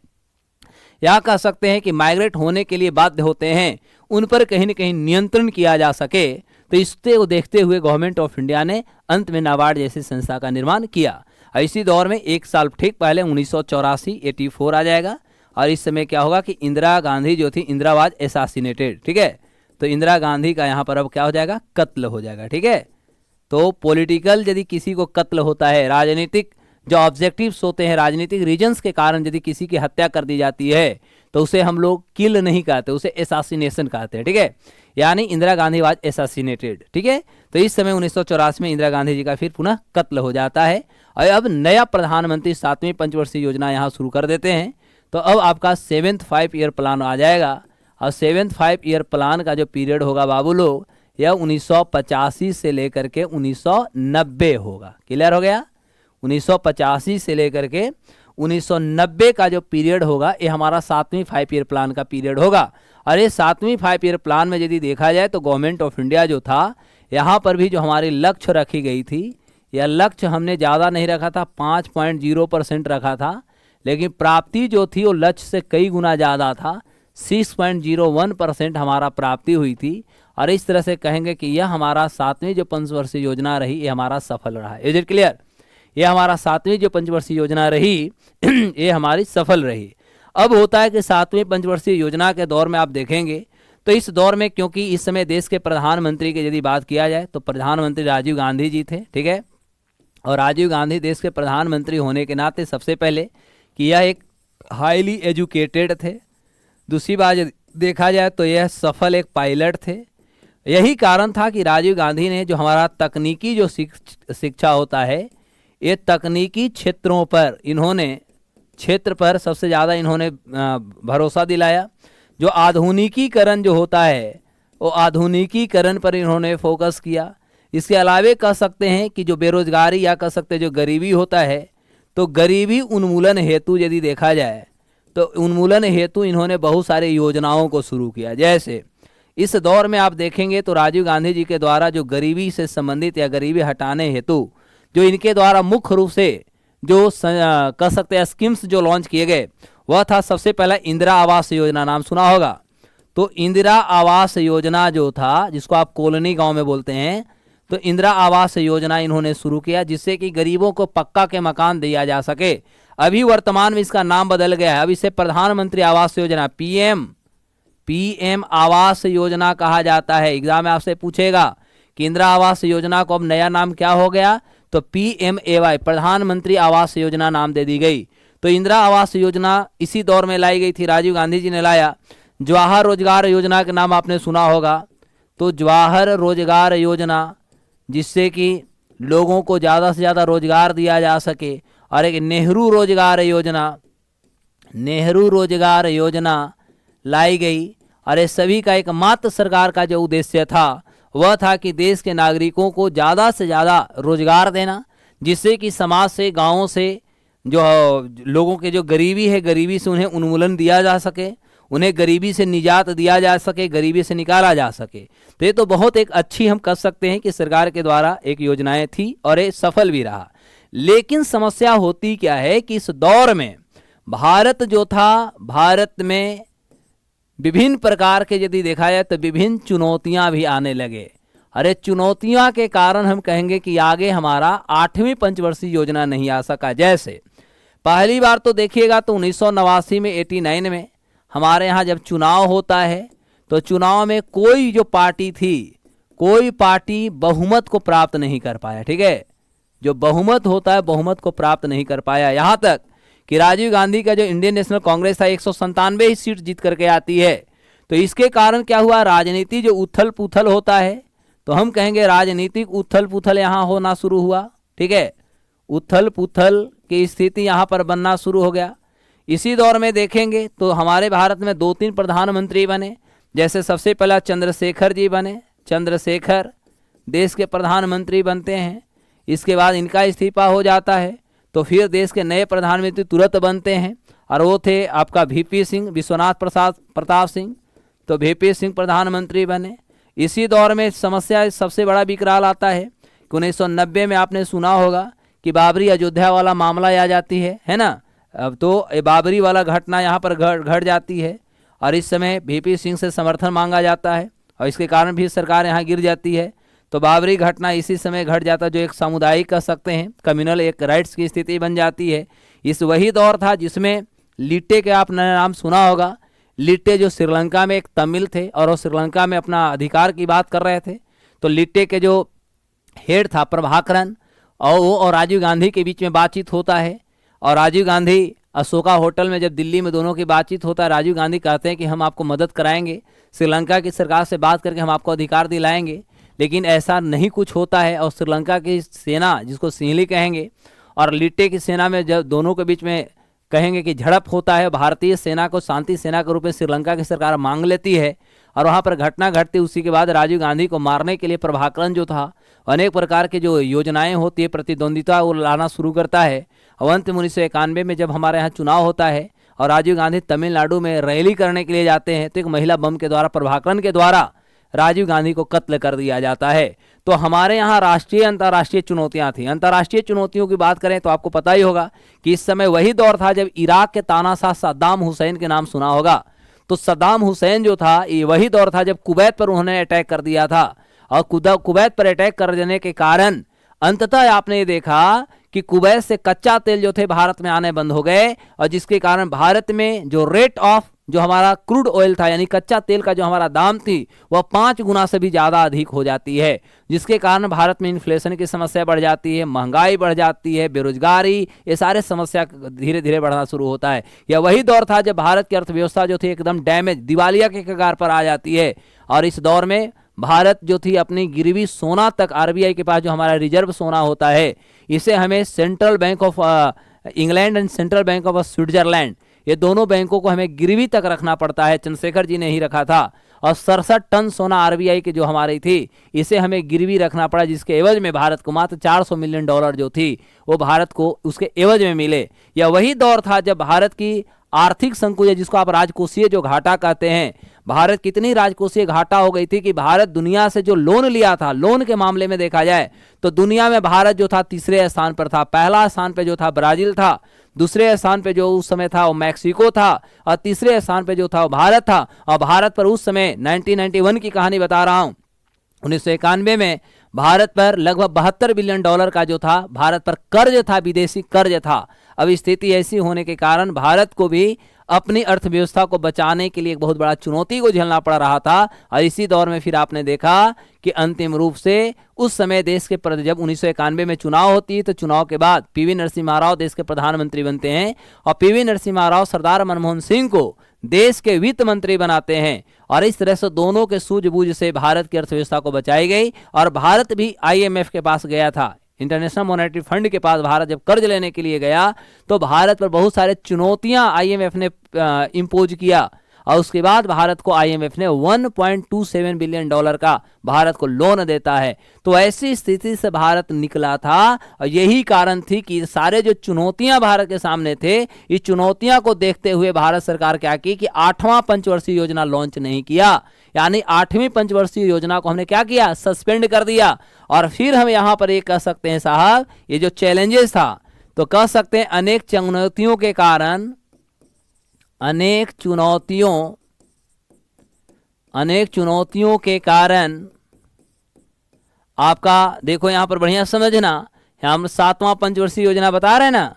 या कह सकते हैं कि माइग्रेट होने के लिए बाध्य होते हैं, उन पर कहीं न कहीं नियंत्रण किया जा सके। तो इसको देखते हुए गवर्नमेंट ऑफ इंडिया ने अंत में नाबार्ड जैसी संस्था का निर्माण किया। इसी दौर में एक साल ठीक पहले 1984 आ जाएगा और इस समय क्या होगा कि इंदिरा गांधी जो थी, इंदिरा वाज एसासिनेटेड, ठीक है। तो इंदिरा गांधी का यहाँ पर अब क्या हो जाएगा, कत्ल हो जाएगा, ठीक है। तो पॉलिटिकल यदि किसी को कत्ल होता है, राजनीतिक जो ऑब्जेक्टिव्स होते हैं, राजनीतिक रीजंस के कारण यदि किसी की हत्या कर दी जाती है तो उसे हम लोग किल नहीं कहते, उसे एसासिनेशन कहते हैं, ठीक है। यानी इंदिरा गांधी वाज एसासिनेटेड, ठीक है। तो इस समय 1984 में इंदिरा गांधी जी का फिर पुनः कत्ल हो जाता है और अब नया प्रधानमंत्री 7वीं पंचवर्षीय योजना यहाँ शुरू कर देते हैं। तो अब आपका 7th 5 ईयर प्लान आ जाएगा और 7th 5 ईयर प्लान का जो पीरियड होगा बाबू लोग, यह 1985 से लेकर के 1990 होगा। क्लियर हो गया? 1985 से लेकर के 1990 का जो पीरियड होगा ये हमारा 7वीं 5 ईयर प्लान का पीरियड होगा। और ये 7वीं 5 ईयर प्लान में यदि देखा जाए तो गवर्नमेंट ऑफ इंडिया जो था, यहाँ पर भी जो हमारी लक्ष्य रखी गई थी, यह लक्ष्य हमने ज़्यादा नहीं रखा था, 5.0% रखा था, लेकिन प्राप्ति जो थी वो लक्ष्य से कई गुना ज़्यादा था, 6.01% हमारा प्राप्ति हुई थी। और इस तरह से कहेंगे कि यह हमारा 7वीं जो पंचवर्षीय योजना रही ये हमारा सफल रहा। Is it clear? ये हमारा 7वीं जो पंचवर्षीय योजना रही ये हमारी सफल रही। अब होता है कि 7वीं पंचवर्षीय योजना के दौर में आप देखेंगे तो इस दौर में, क्योंकि इस समय देश के प्रधानमंत्री की यदि बात किया जाए तो प्रधानमंत्री राजीव गांधी जी थे, ठीक है। और राजीव गांधी देश के प्रधानमंत्री होने के नाते सबसे पहले कि यह एक हाईली एजुकेटेड थे। दूसरी बात देखा जाए तो यह सफल एक पायलट थे। यही कारण था कि राजीव गांधी ने जो हमारा तकनीकी जो शिक्षा होता है, ये तकनीकी क्षेत्रों पर क्षेत्र पर सबसे ज़्यादा इन्होंने भरोसा दिलाया। जो आधुनिकीकरण जो होता है वो आधुनिकीकरण पर इन्होंने फोकस किया। इसके अलावे कह सकते हैं कि जो बेरोजगारी या कह सकते हैं जो गरीबी होता है, तो गरीबी उन्मूलन हेतु यदि देखा जाए तो उन्मूलन हेतु इन्होंने बहुत सारे योजनाओं को शुरू किया। जैसे इस दौर में आप देखेंगे तो राजीव गांधी जी के द्वारा जो गरीबी से संबंधित या गरीबी हटाने हेतु जो इनके द्वारा मुख्य रूप से जो कह सकते हैं स्कीम्स जो लॉन्च किए गए, वह था सबसे पहला इंदिरा आवास योजना, नाम सुना होगा। तो इंदिरा आवास योजना जो था, जिसको आप कॉलोनी गांव में बोलते हैं, तो इंदिरा आवास योजना इन्होंने शुरू किया जिससे कि गरीबों को पक्का के मकान दिया जा सके। अभी वर्तमान में इसका नाम बदल गया है, अब इसे प्रधानमंत्री आवास योजना पीएम आवास योजना कहा जाता है। एग्जाम में आपसे पूछेगा कि इंदिरा आवास योजना को अब नया नाम क्या हो गया, तो PMAY प्रधानमंत्री आवास योजना नाम दे दी गई। तो इंदिरा आवास योजना इसी दौर में लाई गई थी, राजीव गांधी जी ने लाया। जवाहर रोजगार योजना के नाम आपने सुना होगा, तो जवाहर रोजगार योजना जिससे कि लोगों को ज़्यादा से ज़्यादा रोजगार दिया जा सके। और एक नेहरू रोजगार योजना लाई गई। और ये सभी का एकमात्र सरकार का जो उद्देश्य था वह था कि देश के नागरिकों को ज़्यादा से ज़्यादा रोजगार देना, जिससे कि समाज से, गाँवों से जो लोगों के जो गरीबी है, गरीबी से उन्हें उन्मूलन दिया जा सके, उन्हें गरीबी से निजात दिया जा सके, गरीबी से निकाला जा सके। तो ये तो बहुत एक अच्छी हम कह सकते हैं कि सरकार के द्वारा एक योजनाएं थी और ये सफल भी रहा। लेकिन समस्या होती क्या है कि इस दौर में भारत जो था, भारत में विभिन्न प्रकार के यदि देखा जाए तो विभिन्न चुनौतियां भी आने लगे। अरे चुनौतियां के कारण हम कहेंगे कि आगे हमारा 8वीं पंचवर्षीय योजना नहीं आ सका। जैसे पहली बार तो देखिएगा तो 1989 में 89 में हमारे यहाँ जब चुनाव होता है तो चुनाव में कोई जो पार्टी थी, कोई पार्टी बहुमत को प्राप्त नहीं कर पाया, ठीक है। जो बहुमत होता है बहुमत को प्राप्त नहीं कर पाया। यहाँ तक कि राजीव गांधी का जो इंडियन नेशनल कांग्रेस था 197 ही सीट जीत करके आती है। तो इसके कारण क्या हुआ, राजनीति जो उथल पुथल होता है, तो हम कहेंगे राजनीतिक उथल पुथल यहाँ होना शुरू हुआ, ठीक है। उथल पुथल की स्थिति यहाँ पर बनना शुरू हो गया। इसी दौर में देखेंगे तो हमारे भारत में 2-3 प्रधानमंत्री बने। जैसे सबसे पहला चंद्रशेखर जी बने, चंद्रशेखर देश के प्रधानमंत्री बनते हैं। इसके बाद इनका इस्तीफा हो जाता है तो फिर देश के नए प्रधानमंत्री तुरंत बनते हैं और वो थे आपका वीपी सिंह, विश्वनाथ प्रताप सिंह। तो वीपी सिंह प्रधानमंत्री बने। इसी दौर में समस्या सबसे बड़ा विकराल आता है कि 1990 में आपने सुना होगा कि बाबरी अयोध्या वाला मामला आ जाती है ना। अब तो बाबरी वाला घटना यहाँ पर घट जाती है और इस समय वीपी सिंह से समर्थन मांगा जाता है और इसके कारण भी सरकार यहाँ गिर जाती है। तो बाबरी घटना इसी समय घट जाता है, जो एक सामुदायिक कह सकते हैं, कम्युनल एक राइट्स की स्थिति बन जाती है। इस वही दौर था जिसमें लिट्टे के आपने नाम सुना होगा। लिट्टे जो श्रीलंका में एक तमिल थे और वो श्रीलंका में अपना अधिकार की बात कर रहे थे। तो लिट्टे के जो हेड था प्रभाकरन, और वो और राजीव गांधी के बीच में बातचीत होता है और राजीव गांधी अशोका होटल में जब दिल्ली में दोनों की बातचीत होता है, राजीव गांधी कहते हैं कि हम आपको मदद कराएंगे, श्रीलंका की सरकार से बात करके हम आपको अधिकार दिलाएंगे। लेकिन ऐसा नहीं कुछ होता है और श्रीलंका की सेना, जिसको सिंहली कहेंगे, और लिट्टे की सेना में जब दोनों के बीच में कहेंगे कि झड़प होता है, भारतीय सेना को शांति सेना के रूप में श्रीलंका की सरकार मांग लेती है और वहाँ पर घटना घटती। उसी के बाद राजीव गांधी को मारने के लिए प्रभाकरन जो था अनेक प्रकार की जो योजनाएं होती है, प्रतिद्वंदिता, वो लाना शुरू करता है। अंत में 1991 में जब हमारे यहाँ चुनाव होता है और राजीव गांधी तमिलनाडु में रैली करने के लिए जाते हैं तो एक महिला बम के द्वारा, प्रभाकरन के द्वारा, राजीव गांधी को कत्ल कर दिया जाता है। तो हमारे यहाँ राष्ट्रीय अंतर्राष्ट्रीय चुनौतियां थी। अंतर्राष्ट्रीय चुनौतियों की बात करें तो आपको पता ही होगा कि इस समय वही दौर था जब इराक के तानाशाह सद्दाम हुसैन के नाम सुना होगा। तो सद्दाम हुसैन जो था, ये वही दौर था जब कुवैत पर उन्होंने अटैक कर दिया था और कुवैत पर अटैक कर देने के कारण अंततः आपने ये देखा कि कुवैत से कच्चा तेल जो थे भारत में आने बंद हो गए और जिसके कारण भारत में जो रेट ऑफ जो हमारा क्रूड ऑयल था, यानी कच्चा तेल का जो हमारा दाम थी, वह 5 गुना से भी ज़्यादा अधिक हो जाती है, जिसके कारण भारत में इन्फ्लेशन की समस्या बढ़ जाती है, महंगाई बढ़ जाती है, बेरोजगारी, ये सारे समस्या धीरे धीरे बढ़ना शुरू होता है। यह वही दौर था जब भारत की अर्थव्यवस्था जो थी एकदम डैमेज, दिवालिया के कगार पर आ जाती है और इस दौर में भारत जो थी अपनी गिरवी सोना तक, आरबीआई के पास जो हमारा रिजर्व सोना होता है, इसे हमें central bank of England and central bank of Switzerland, ये दोनों बैंकों को हमें गिरवी तक रखना पड़ता है। चंद्रशेखर जी ने ही रखा था और 67 टन सोना आरबीआई की जो हमारी थी, इसे हमें गिरवी रखना पड़ा, जिसके एवज में भारत को मात्र $400 मिलियन जो थी वो भारत को उसके एवज में मिले। यह वही दौर था जब भारत की आर्थिक संकुचन, जिसको आप राजकोषीय जो घाटा कहते हैं, भारत कितनी राजकोषीय घाटा हो गई थी कि भारत दुनिया से जो लोन लिया था, लोन के मामले में देखा जाए तो दुनिया में भारत जो था तीसरे स्थान पर था। पहला स्थान पे जो था ब्राजील था, दूसरे स्थान पे जो उस समय था वो मैक्सिको था और तीसरे स्थान पे जो था वो भारत था। और भारत पर उस समय 1991 की कहानी बता रहा हूं, 1991 में भारत पर लगभग $72 बिलियन का जो था भारत पर कर्ज था, विदेशी कर्ज था। अब स्थिति ऐसी होने के कारण भारत को भी अपनी अर्थव्यवस्था को बचाने के लिए एक बहुत बड़ा चुनौती को झेलना पड़ रहा था। और इसी दौर में फिर आपने देखा कि अंतिम रूप से उस समय देश के जब 1991 में चुनाव होती है तो चुनाव के बाद पीवी नरसिम्हा राव देश के प्रधानमंत्री बनते हैं और पीवी नरसिम्हा राव सरदार मनमोहन सिंह को देश के वित्त मंत्री बनाते हैं और इस तरह से दोनों के सूझबूझ से भारत की अर्थव्यवस्था को बचाई गई। और भारत भी आईएमएफ के पास गया था, इंटरनेशनल मॉनेटरी फंड के पास भारत जब कर्ज लेने के लिए गया तो भारत पर बहुत सारे चुनौतियां आईएमएफ ने इम्पोज किया और उसके बाद भारत को आईएमएफ ने $1.27 बिलियन का भारत को लोन देता है। तो ऐसी स्थिति से भारत निकला था और यही कारण थी कि सारे जो चुनौतियां भारत के सामने थे, इस चुनौतियां को देखते हुए भारत सरकार क्या की कि 8वां पंचवर्षीय योजना लॉन्च नहीं किया, यानी 8वीं पंचवर्षीय योजना को हमने क्या किया, सस्पेंड कर दिया। और फिर हम यहाँ पर ये कह सकते हैं साहब, ये जो चैलेंजेस था तो कह सकते हैं अनेक चुनौतियों के कारण, अनेक चुनौतियों के कारण आपका देखो यहाँ पर बढ़िया समझना, हम 7वां पंचवर्षीय योजना बता रहे हैं ना,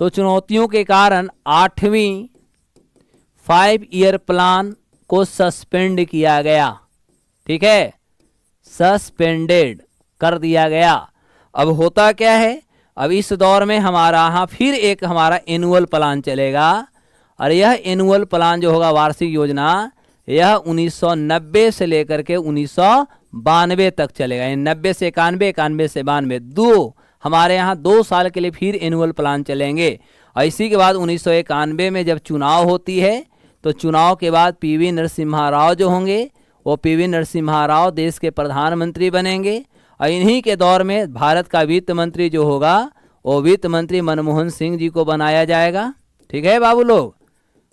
तो चुनौतियों के कारण 8वीं 5 ईयर प्लान को सस्पेंड किया गया। ठीक है, सस्पेंडेड कर दिया गया। अब होता क्या है, अब इस दौर में हमारा यहाँ फिर एक हमारा एनुअल प्लान चलेगा और यह एनुअल प्लान जो होगा, वार्षिक योजना, यह 1990 से लेकर के 1992 तक चलेगा। 90 से 91, 91 से 92, हमारे यहाँ 2 साल के लिए फिर एनुअल प्लान चलेंगे। और इसी के बाद 1991 में जब चुनाव होती है तो चुनाव के बाद पीवी नरसिम्हा राव जो होंगे वो पीवी नरसिम्हा राव देश के प्रधानमंत्री बनेंगे। और इन्हीं के दौर में भारत का वित्त मंत्री जो होगा वो वित्त मंत्री मनमोहन सिंह जी को बनाया जाएगा। ठीक है बाबू लोग,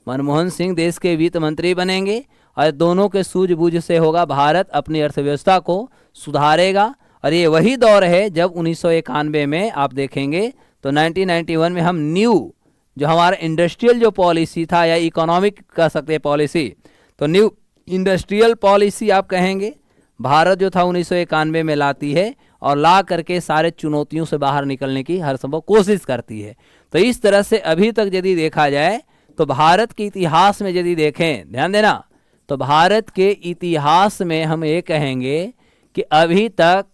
मनमोहन सिंह देश के वित्त मंत्री बनेंगे और दोनों के सूझबूझ से होगा भारत अपनी अर्थव्यवस्था को सुधारेगा। और ये वही दौर है जब 1991 में आप देखेंगे तो 1991 में हम न्यू जो हमारा इंडस्ट्रियल जो पॉलिसी था या इकोनॉमिक कह सकते हैं पॉलिसी, तो न्यू इंडस्ट्रियल पॉलिसी आप कहेंगे भारत जो था 1991 में लाती है और ला करके सारे चुनौतियों से बाहर निकलने की हर संभव कोशिश करती है। तो इस तरह से अभी तक यदि देखा जाए तो भारत के इतिहास में यदि देखें, ध्यान देना, तो भारत के इतिहास में हम ये कहेंगे कि अभी तक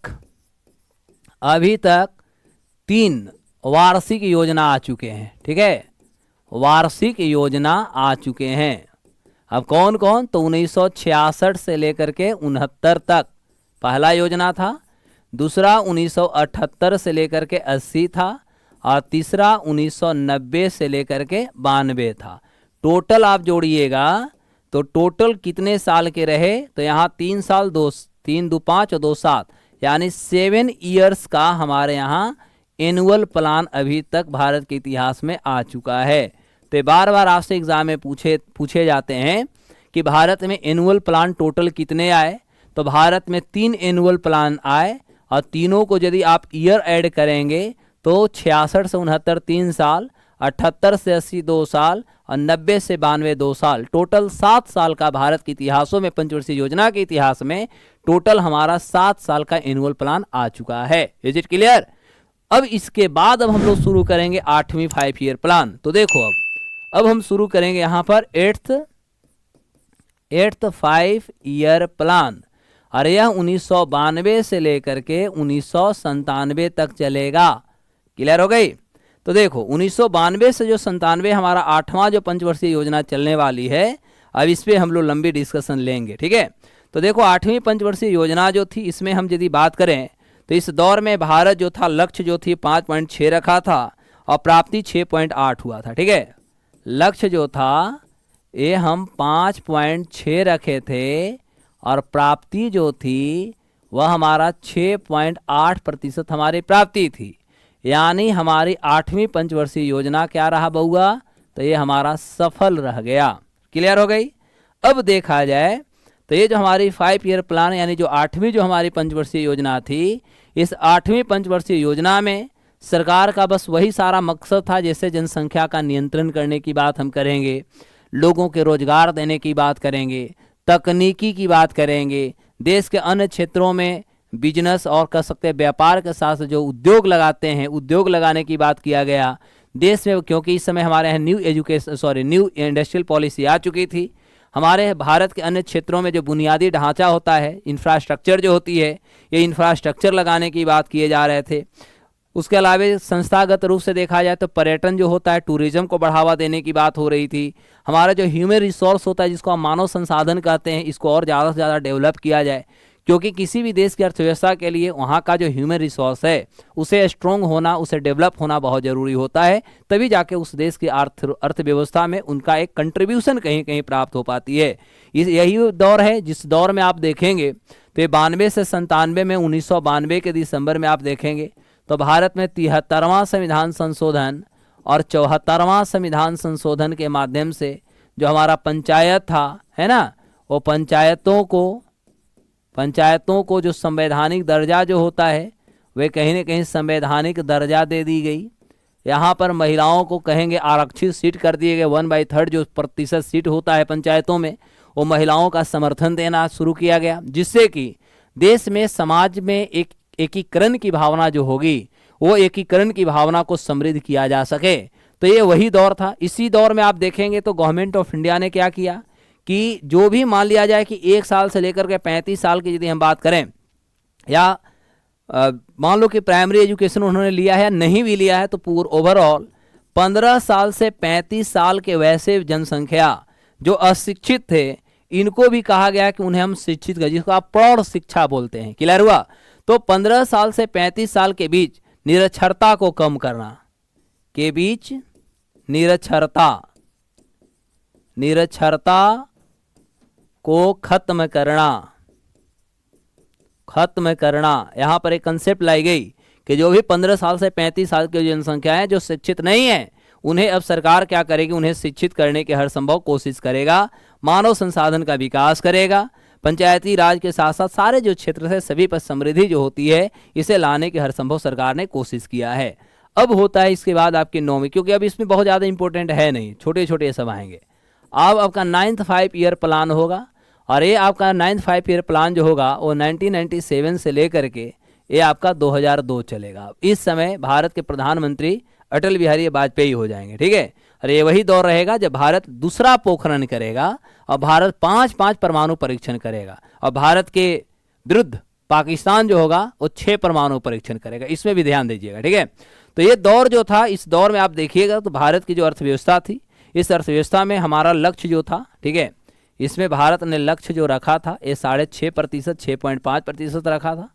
3 वार्षिक योजना आ चुके हैं। ठीक है, वार्षिक योजना आ चुके हैं। अब कौन कौन, तो 1966 से लेकर के 69 तक पहला योजना था, दूसरा 1978 से लेकर के 80 था और तीसरा 1990 से लेकर के 92 था। टोटल आप जोड़िएगा तो टोटल कितने साल के रहे, तो यहाँ 3 साल 3 2 5 और 2 7 यानी 7 ईयर्स का हमारे यहाँ एनुअल प्लान अभी तक भारत के इतिहास में आ चुका है। तो बार बार आपसे एग्जाम में पूछे जाते हैं कि भारत में एनुअल प्लान टोटल कितने आए, तो भारत में 3 एनुअल प्लान आए और तीनों को यदि आप ईयर ऐड करेंगे तो 66 से 69 3 साल, 78 से 80 2 साल और 90 से 92 2 साल, टोटल 7 साल का भारत के इतिहासों में पंचवर्षीय योजना के इतिहास में टोटल हमारा 7 साल का एनुअल प्लान आ चुका है। Is it clear? अब इसके बाद अब हम लोग शुरू करेंगे 8वीं 5 ईयर प्लान। तो देखो अब हम शुरू करेंगे यहाँ पर 8th 5 ईयर प्लान और यह 1992 से लेकर के 1997 तक चलेगा। क्लियर हो गई? तो देखो 1992 से जो 97 हमारा 8वां जो पंचवर्षीय योजना चलने वाली है, अब इस पर हम लोग लंबी डिस्कशन लेंगे। ठीक है, तो देखो 8वीं पंचवर्षीय योजना जो थी इसमें हम यदि बात करें तो इस दौर में भारत जो था लक्ष्य जो थी 5.6 रखा था और प्राप्ति 6.8 हुआ था। ठीक है, लक्ष्य जो था ये हम 5.6 रखे थे और प्राप्ति जो थी वह हमारा 6.8% हमारी प्राप्ति थी। यानी हमारी 8वीं पंचवर्षीय योजना क्या रहा बउआ, तो ये हमारा सफल रह गया। क्लियर हो गई? अब देखा जाए तो ये जो हमारी 5 ईयर प्लान यानी जो 8वीं जो हमारी पंचवर्षीय योजना थी, इस 8वीं पंचवर्षीय योजना में सरकार का बस वही सारा मकसद था, जैसे जनसंख्या का नियंत्रण करने की बात हम करेंगे, लोगों के रोजगार देने की बात करेंगे, तकनीकी की बात करेंगे, देश के अन्य क्षेत्रों में बिजनेस और कह सकते हैं व्यापार के साथ जो उद्योग लगाते हैं उद्योग लगाने की बात किया गया देश में, क्योंकि इस समय हमारे यहाँ न्यू इंडस्ट्रियल पॉलिसी आ चुकी थी। हमारे भारत के अन्य क्षेत्रों में जो बुनियादी ढांचा होता है, इंफ्रास्ट्रक्चर जो होती है, ये इंफ्रास्ट्रक्चर लगाने की बात किए जा रहे थे। उसके अलावा संस्थागत रूप से देखा जाए तो पर्यटन जो होता है, टूरिज्म को बढ़ावा देने की बात हो रही थी। हमारा जो ह्यूमन रिसोर्स होता है जिसको हम मानव संसाधन कहते हैं, इसको और ज़्यादा से ज़्यादा डेवलप किया जाए, क्योंकि किसी भी देश की अर्थव्यवस्था के लिए वहाँ का जो ह्यूमन रिसोर्स है उसे स्ट्रॉन्ग होना, उसे डेवलप होना बहुत ज़रूरी होता है, तभी जाके उस देश की अर्थव्यवस्था में उनका एक कंट्रीब्यूशन कहीं कहीं प्राप्त हो पाती है। यही दौर है जिस दौर में आप देखेंगे तो 92 से 97 में 1992 के दिसंबर में आप देखेंगे तो भारत में 73वां संविधान संशोधन और 74वां संविधान संशोधन के माध्यम से जो हमारा पंचायत था, है ना, वो पंचायतों को जो संवैधानिक दर्जा जो होता है वे कहीं न कहीं संवैधानिक दर्जा दे दी गई। यहाँ पर महिलाओं को कहेंगे आरक्षित सीट कर दिए गए, 1/3 जो प्रतिशत सीट होता है पंचायतों में वो महिलाओं का समर्थन देना शुरू किया गया, जिससे कि देश में समाज में एक एकीकरण की भावना जो होगी वो एकीकरण की भावना को समृद्ध किया जा सके। तो ये वही दौर था। इसी दौर में आप देखेंगे तो गवर्नमेंट ऑफ इंडिया ने क्या किया कि जो भी मान लिया जाए कि 1 साल से लेकर के 35 साल की यदि हम बात करें या मान लो कि प्राइमरी एजुकेशन उन्होंने लिया है, नहीं भी लिया है, तो पूरा ओवरऑल 15 साल से 35 साल के वैसे जनसंख्या जो अशिक्षित थे इनको भी कहा गया कि उन्हें हम शिक्षित करें, जिसको आप प्रौढ़ शिक्षा बोलते हैं। क्लियर हुआ? तो 15 साल से 35 साल के बीच निरक्षरता को कम करना, के बीच निरक्षरता, निरक्षरता को खत्म करना, खत्म करना। यहाँ पर एक कंसेप्ट लाई गई कि जो भी 15 साल से 35 साल की जनसंख्या है जो शिक्षित नहीं है, उन्हें अब सरकार क्या करेगी, उन्हें शिक्षित करने की हर संभव कोशिश करेगा, मानव संसाधन का विकास करेगा, पंचायती राज के साथ साथ सारे जो क्षेत्र है सभी पर समृद्धि जो होती है इसे लाने की हर संभव सरकार ने कोशिश किया है। अब होता है इसके बाद आपकी 9वीं, क्योंकि अब इसमें बहुत ज़्यादा इंपॉर्टेंट है नहीं, छोटे छोटे सब आएंगे। अब आपका 9th 5 ईयर प्लान होगा, और ये आपका 9th 5 ईयर प्लान जो होगा वो 1997 से लेकर के ये आपका 2002 चलेगा। इस समय भारत के प्रधानमंत्री अटल बिहारी वाजपेयी हो जाएंगे, ठीक है। और ये वही दौर रहेगा जब भारत दूसरा पोखरण करेगा और भारत 5 परमाणु परीक्षण करेगा, और भारत के विरुद्ध पाकिस्तान जो होगा वो 6 परमाणु परीक्षण करेगा। इसमें भी ध्यान दीजिएगा, ठीक है। तो ये दौर जो था, इस दौर में आप देखिएगा तो भारत की जो अर्थव्यवस्था थी, इस अर्थव्यवस्था में हमारा लक्ष्य जो था, ठीक है, इसमें भारत ने लक्ष्य जो रखा था ये 6.5%, 6.5% रखा था।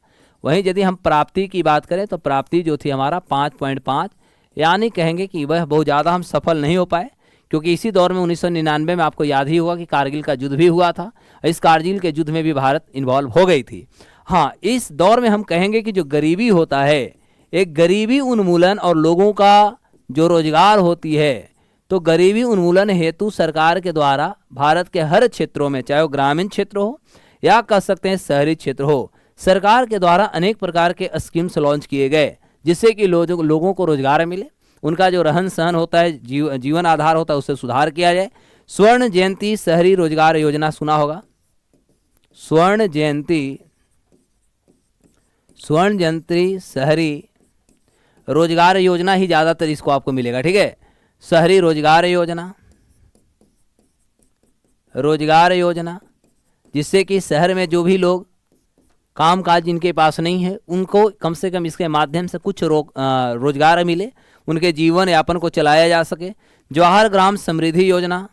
वहीं यदि हम प्राप्ति की बात करें तो प्राप्ति जो थी हमारा 5.5, यानी कहेंगे कि वह बहुत ज़्यादा हम सफल नहीं हो पाए, क्योंकि इसी दौर में 1999 में आपको याद ही होगा कि कारगिल का युद्ध भी हुआ था। इस कारगिल के युद्ध में भी भारत इन्वॉल्व हो गई थी। हाँ, इस दौर में हम कहेंगे कि जो गरीबी होता है, एक गरीबी उन्मूलन और लोगों का जो रोजगार होती है, तो गरीबी उन्मूलन हेतु सरकार के द्वारा भारत के हर क्षेत्रों में, चाहे वो ग्रामीण क्षेत्र हो या कह सकते हैं शहरी क्षेत्र हो, सरकार के द्वारा अनेक प्रकार के स्कीम्स लॉन्च किए गए, जिससे कि लोगों को रोजगार मिले, उनका जो रहन सहन होता है, जीवन आधार होता है, उससे सुधार किया जाए। स्वर्ण जयंती शहरी रोजगार योजना सुना होगा, स्वर्ण जयंती शहरी रोजगार योजना ही ज़्यादातर इसको आपको मिलेगा, ठीक है। शहरी रोजगार योजना, जिससे कि शहर में जो भी लोग कामकाज जिनके पास नहीं है उनको कम से कम इसके माध्यम से कुछ रोजगार मिले, उनके जीवन यापन को चलाया जा सके। जवाहर ग्राम समृद्धि योजना,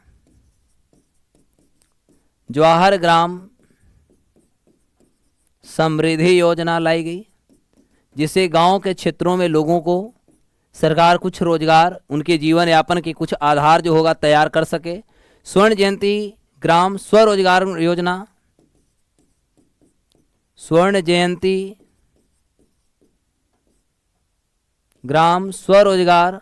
जवाहर ग्राम समृद्धि योजना लाई गई, जिससे गांव के क्षेत्रों में लोगों को सरकार कुछ रोजगार, उनके जीवन यापन के कुछ आधार जो होगा तैयार कर सके। स्वर्ण जयंती ग्राम स्वरोजगार योजना, स्वर्ण जयंती ग्राम स्वरोजगार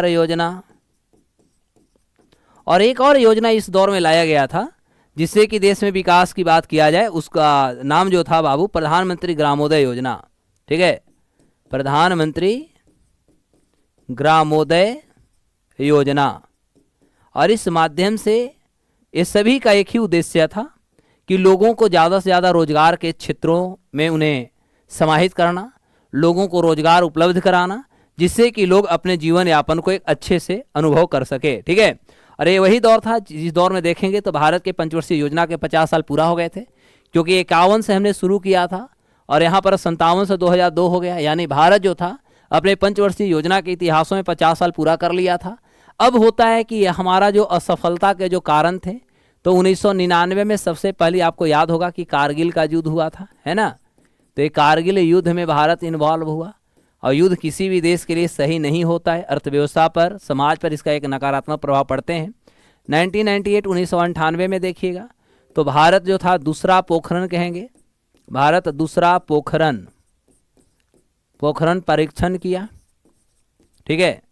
योजना। और एक और योजना इस दौर में लाया गया था जिससे कि देश में विकास की बात किया जाए, उसका नाम जो था बाबू प्रधानमंत्री ग्रामोदय योजना, ठीक है, प्रधानमंत्री ग्रामोदय योजना। और इस माध्यम से ये सभी का एक ही उद्देश्य था कि लोगों को ज़्यादा से ज़्यादा रोजगार के क्षेत्रों में उन्हें समाहित करना, लोगों को रोजगार उपलब्ध कराना, जिससे कि लोग अपने जीवन यापन को एक अच्छे से अनुभव कर सके, ठीक है। और ये वही दौर था जिस दौर में देखेंगे तो भारत के पंचवर्षीय योजना के 50 साल पूरा हो गए थे, क्योंकि 51 से हमने शुरू किया था और यहाँ पर 57 से 2002 हो गया, यानी भारत जो था अपने पंचवर्षीय योजना के इतिहासों में 50 साल पूरा कर लिया था। अब होता है कि हमारा जो असफलता के जो कारण थे, तो 1999 में सबसे पहले आपको याद होगा कि कारगिल का युद्ध हुआ था, है ना। तो ये कारगिल युद्ध में भारत इन्वॉल्व हुआ, और युद्ध किसी भी देश के लिए सही नहीं होता है, अर्थव्यवस्था पर, समाज पर इसका एक नकारात्मक प्रभाव पड़ते हैं। 1998 में देखिएगा तो भारत जो था दूसरा पोखरण कहेंगे, भारत दूसरा पोखरण परीक्षण किया, ठीक है,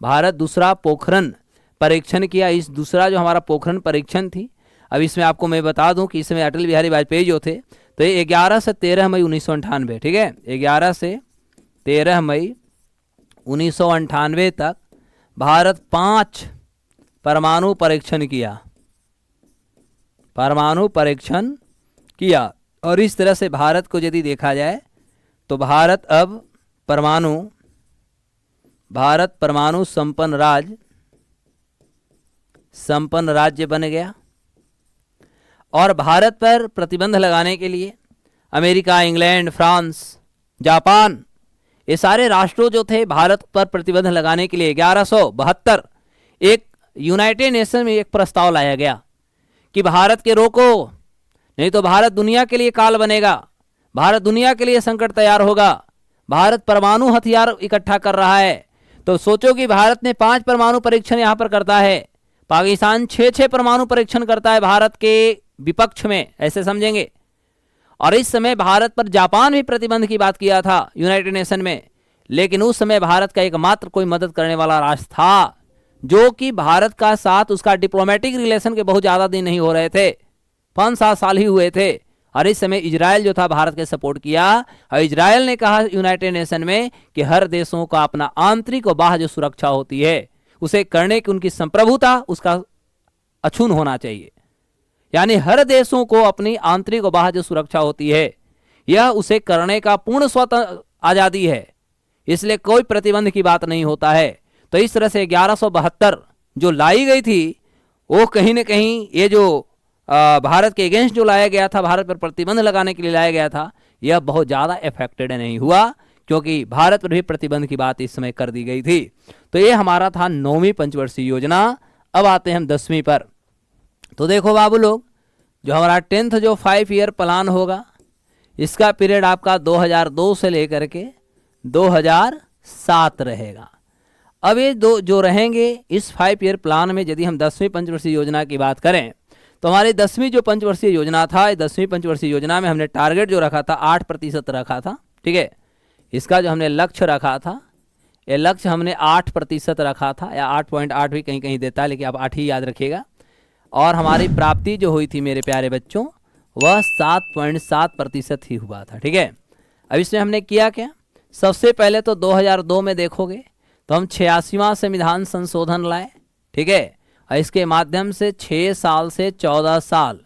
भारत दूसरा पोखरण परीक्षण किया। इस दूसरा जो हमारा पोखरण परीक्षण थी, अब इसमें आपको मैं बता दूं कि इसमें अटल बिहारी वाजपेयी जो थे, तो ये 11 से 13 मई 1998, ठीक है, 11 से 13 मई 1998 तक भारत 5 परमाणु परीक्षण किया। और इस तरह से भारत को यदि देखा जाए तो भारत अब परमाणु संपन्न राज्य बन गया। और भारत पर प्रतिबंध लगाने के लिए अमेरिका, इंग्लैंड, फ्रांस, जापान, ये सारे राष्ट्रों जो थे भारत पर प्रतिबंध लगाने के लिए 1172 एक यूनाइटेड नेशन में एक प्रस्ताव लाया गया कि भारत के रोको, नहीं तो भारत दुनिया के लिए काल बनेगा, भारत दुनिया के लिए संकट तैयार होगा, भारत परमाणु हथियार इकट्ठा कर रहा है। तो सोचो कि भारत ने 5 परमाणु परीक्षण यहां पर करता है, पाकिस्तान 6 परमाणु परीक्षण करता है भारत के विपक्ष में, ऐसे समझेंगे। और इस समय भारत पर जापान भी प्रतिबंध की बात किया था यूनाइटेड नेशन में, लेकिन उस समय भारत का एकमात्र कोई मदद करने वाला राष्ट्र था, जो कि भारत का साथ उसका डिप्लोमेटिक रिलेशन के बहुत ज़्यादा दिन नहीं हो रहे थे, 5-7 साल ही हुए थे। और इस समय इजराइल जो था भारत के सपोर्ट किया, और इजराइल ने कहा यूनाइटेड नेशन में कि हर देशों का अपना आंतरिक और बाह्य जो सुरक्षा होती है उसे करने की उनकी संप्रभुता उसका अक्षुण्ण होना चाहिए। यानी हर देशों को अपनी आंतरिक और बाह्य जो सुरक्षा होती है यह उसे करने का पूर्ण स्वतंत्र आज़ादी है, इसलिए कोई प्रतिबंध की बात नहीं होता है। तो इस तरह से 1172 जो लाई गई थी वो कहीं ना कहीं ये जो भारत के अगेंस्ट जो लाया गया था, भारत पर प्रतिबंध लगाने के लिए लाया गया था, यह बहुत ज़्यादा इफेक्टेड नहीं हुआ, क्योंकि भारत पर भी प्रतिबंध की बात इस समय कर दी गई थी। तो ये हमारा था 9वीं पंचवर्षीय योजना। अब आते हैं हम 10वीं पर। तो देखो बाबू लोग, जो हमारा 10th जो 5 ईयर प्लान होगा, इसका पीरियड आपका 2002 से लेकर के 2007 रहेगा। अब ये दो जो रहेंगे इस 5 ईयर प्लान में, यदि हम 10वीं पंचवर्षीय योजना की बात करें तो हमारी 10वीं जो पंचवर्षीय योजना था, 10वीं पंचवर्षीय योजना में हमने टारगेट जो रखा था 8% रखा था, ठीक है। इसका जो हमने लक्ष्य रखा था, ये लक्ष्य हमने 8% रखा था, या 8.8 भी कहीं कहीं देता है, लेकिन आप 8 ही याद रखिएगा। और हमारी प्राप्ति जो हुई थी मेरे प्यारे बच्चों, वह 7.7% ही हुआ था, ठीक है। अब इसमें हमने किया क्या, सबसे पहले तो 2002 में देखोगे तो हम 86वां संविधान संशोधन लाए, ठीक है। और इसके माध्यम से 6 साल से 14 साल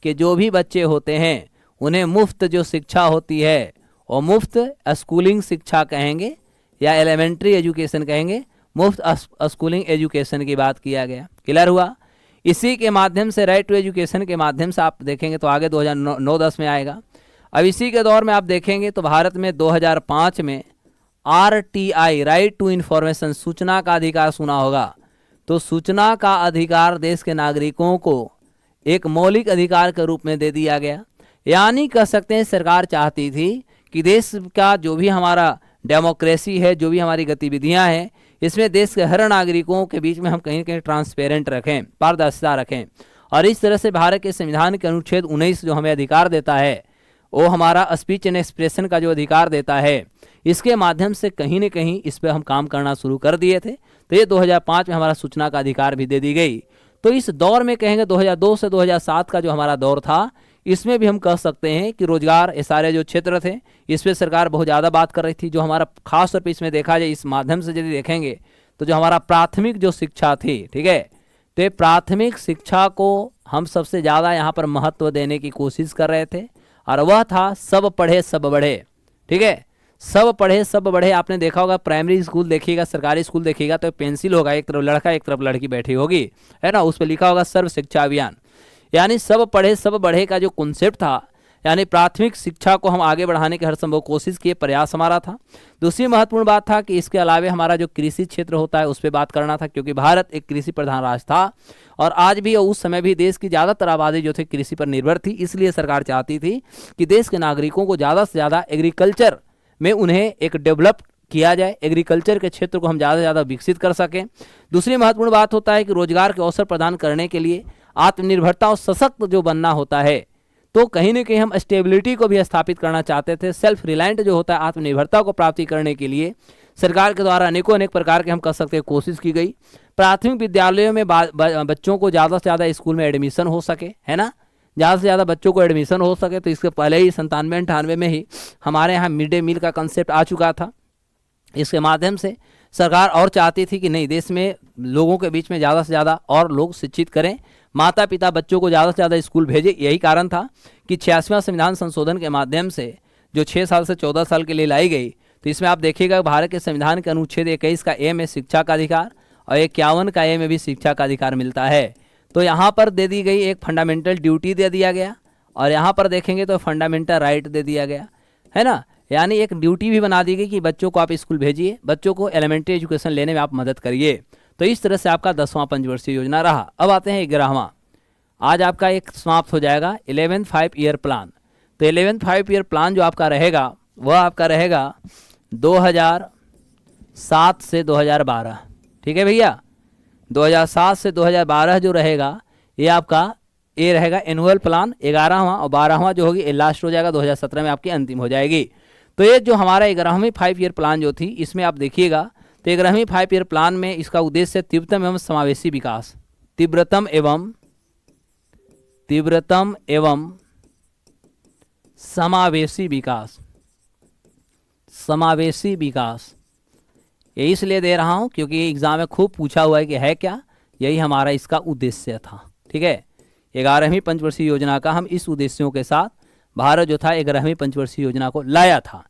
के जो भी बच्चे होते हैं उन्हें मुफ्त जो शिक्षा होती है, और मुफ्त स्कूलिंग शिक्षा कहेंगे या एलिमेंट्री एजुकेशन कहेंगे, मुफ्त स्कूलिंग एजुकेशन की बात किया गया। क्लियर हुआ। इसी के माध्यम से राइट टू एजुकेशन के माध्यम से आप देखेंगे तो आगे 2009-10 में आएगा। अब इसी के दौर में आप देखेंगे तो भारत में 2005 में RTI राइट टू इन्फॉर्मेशन, सूचना का अधिकार सुना होगा। तो सूचना का अधिकार देश के नागरिकों को एक मौलिक अधिकार के रूप में दे दिया गया। यानी कह सकते हैं सरकार चाहती थी कि देश का जो भी हमारा डेमोक्रेसी है, जो भी हमारी गतिविधियां हैं, इसमें देश के हर नागरिकों के बीच में हम कहीं कहीं ट्रांसपेरेंट रखें, पारदर्शिता रखें। और इस तरह से भारत के संविधान के अनुच्छेद 19 जो हमें अधिकार देता है, वो हमारा स्पीच एंड एक्सप्रेशन का जो अधिकार देता है, इसके माध्यम से कहीं न कहीं इस पर हम काम करना शुरू कर दिए थे। तो ये 2005 में हमारा सूचना का अधिकार भी दे दी गई। तो इस दौर में कहेंगे 2002 से 2007 का जो हमारा दौर था, इसमें भी हम कह सकते हैं कि रोजगार, ये सारे जो क्षेत्र थे, इस पर सरकार बहुत ज़्यादा बात कर रही थी। जो हमारा खास तौर पर इसमें देखा जाए, इस माध्यम से यदि देखेंगे तो जो हमारा प्राथमिक जो शिक्षा थी, ठीक है, तो ये प्राथमिक शिक्षा को हम सबसे ज़्यादा यहाँ पर महत्व देने की कोशिश कर रहे थे, और वह था सब पढ़े सब बढ़े, ठीक है। सब पढ़े सब बढ़े, आपने देखा होगा प्राइमरी स्कूल देखिएगा, सरकारी स्कूल देखिएगा तो पेंसिल होगा, एक तरफ लड़का एक तरफ लड़की बैठी होगी, है ना, उस पर लिखा होगा सर्व शिक्षा अभियान। यानी सब पढ़े सब बढ़े का जो कॉन्सेप्ट था, यानी प्राथमिक शिक्षा को हम आगे बढ़ाने की हर संभव कोशिश किए, प्रयास हमारा था। दूसरी महत्वपूर्ण बात था कि इसके अलावा हमारा जो कृषि क्षेत्र होता है उस पर बात करना था, क्योंकि भारत एक कृषि प्रधान राष्ट्र था, और आज भी और उस समय भी देश की ज़्यादातर आबादी जो थी कृषि पर निर्भर थी। इसलिए सरकार चाहती थी कि देश के नागरिकों को ज़्यादा से ज़्यादा एग्रीकल्चर में उन्हें एक डेवलप किया जाए, एग्रीकल्चर के क्षेत्र को हम ज़्यादा से ज़्यादा विकसित कर सकें। दूसरी महत्वपूर्ण बात होता है कि रोजगार के अवसर प्रदान करने के लिए आत्मनिर्भरता और सशक्त जो बनना होता है, तो कहीं ना कहीं हम स्टेबिलिटी को भी स्थापित करना चाहते थे। सेल्फ रिलायंट जो होता है, आत्मनिर्भरता को प्राप्ति करने के लिए सरकार के द्वारा अनेक प्रकार के हम कह सकते हैं कोशिश की गई। प्राथमिक विद्यालयों में बच्चों को ज़्यादा से ज़्यादा स्कूल में एडमिशन हो सके, है ना, ज़्यादा से ज़्यादा बच्चों को एडमिशन हो सके। तो इसके पहले ही 97-98 में ही हमारे यहाँ मिड डे मील का कंसेप्ट आ चुका था। इसके माध्यम से सरकार और चाहती थी कि नहीं, देश में लोगों के बीच में ज़्यादा से ज़्यादा और लोग शिक्षित करें, माता पिता बच्चों को ज़्यादा से ज़्यादा स्कूल भेजें। यही कारण था कि 86वां संविधान संशोधन के माध्यम से जो 6 साल से 14 साल के लिए लाई गई, तो इसमें आप देखिएगा भारत के संविधान के अनुच्छेद 21 का ए में शिक्षा का अधिकार, और 51 का ए में भी शिक्षा का अधिकार मिलता है। तो यहाँ पर दे दी गई एक फंडामेंटल ड्यूटी दे दिया गया, और यहाँ पर देखेंगे तो फंडामेंटल राइट दे दिया गया, है ना। यानी एक ड्यूटी भी बना दी गई कि बच्चों को आप स्कूल भेजिए, बच्चों को एलिमेंट्री एजुकेशन लेने में आप मदद करिए। तो इस तरह से आपका 10वां पंचवर्षीय योजना रहा। अब आते हैं 11वां। आज आपका एक समाप्त हो जाएगा 11th 5 ईयर प्लान। तो 11th 5 ईयर प्लान जो आपका रहेगा, वह आपका रहेगा 2007 से 2012, ठीक है भैया। 2007 से 2012 जो रहेगा ये आपका ये रहेगा एनुअल प्लान 11वां, और 12वां जो होगी ये लास्ट हो जाएगा, 2017 में आपकी अंतिम हो जाएगी। तो ये जो हमारा 11वीं 5 ईयर प्लान जो थी, इसमें आप देखिएगा तो 11वीं 5 ईयर प्लान में इसका उद्देश्य तीव्रतम एवं समावेशी विकास, तीव्रतम एवं समावेशी विकास, ये इसलिए दे रहा हूं क्योंकि एग्जाम में खूब पूछा हुआ है कि है क्या, यही हमारा इसका उद्देश्य था, ठीक है। 11वीं पंचवर्षीय योजना का हम इस उद्देश्यों के साथ भारत जो था 11वीं पंचवर्षीय योजना को लाया था।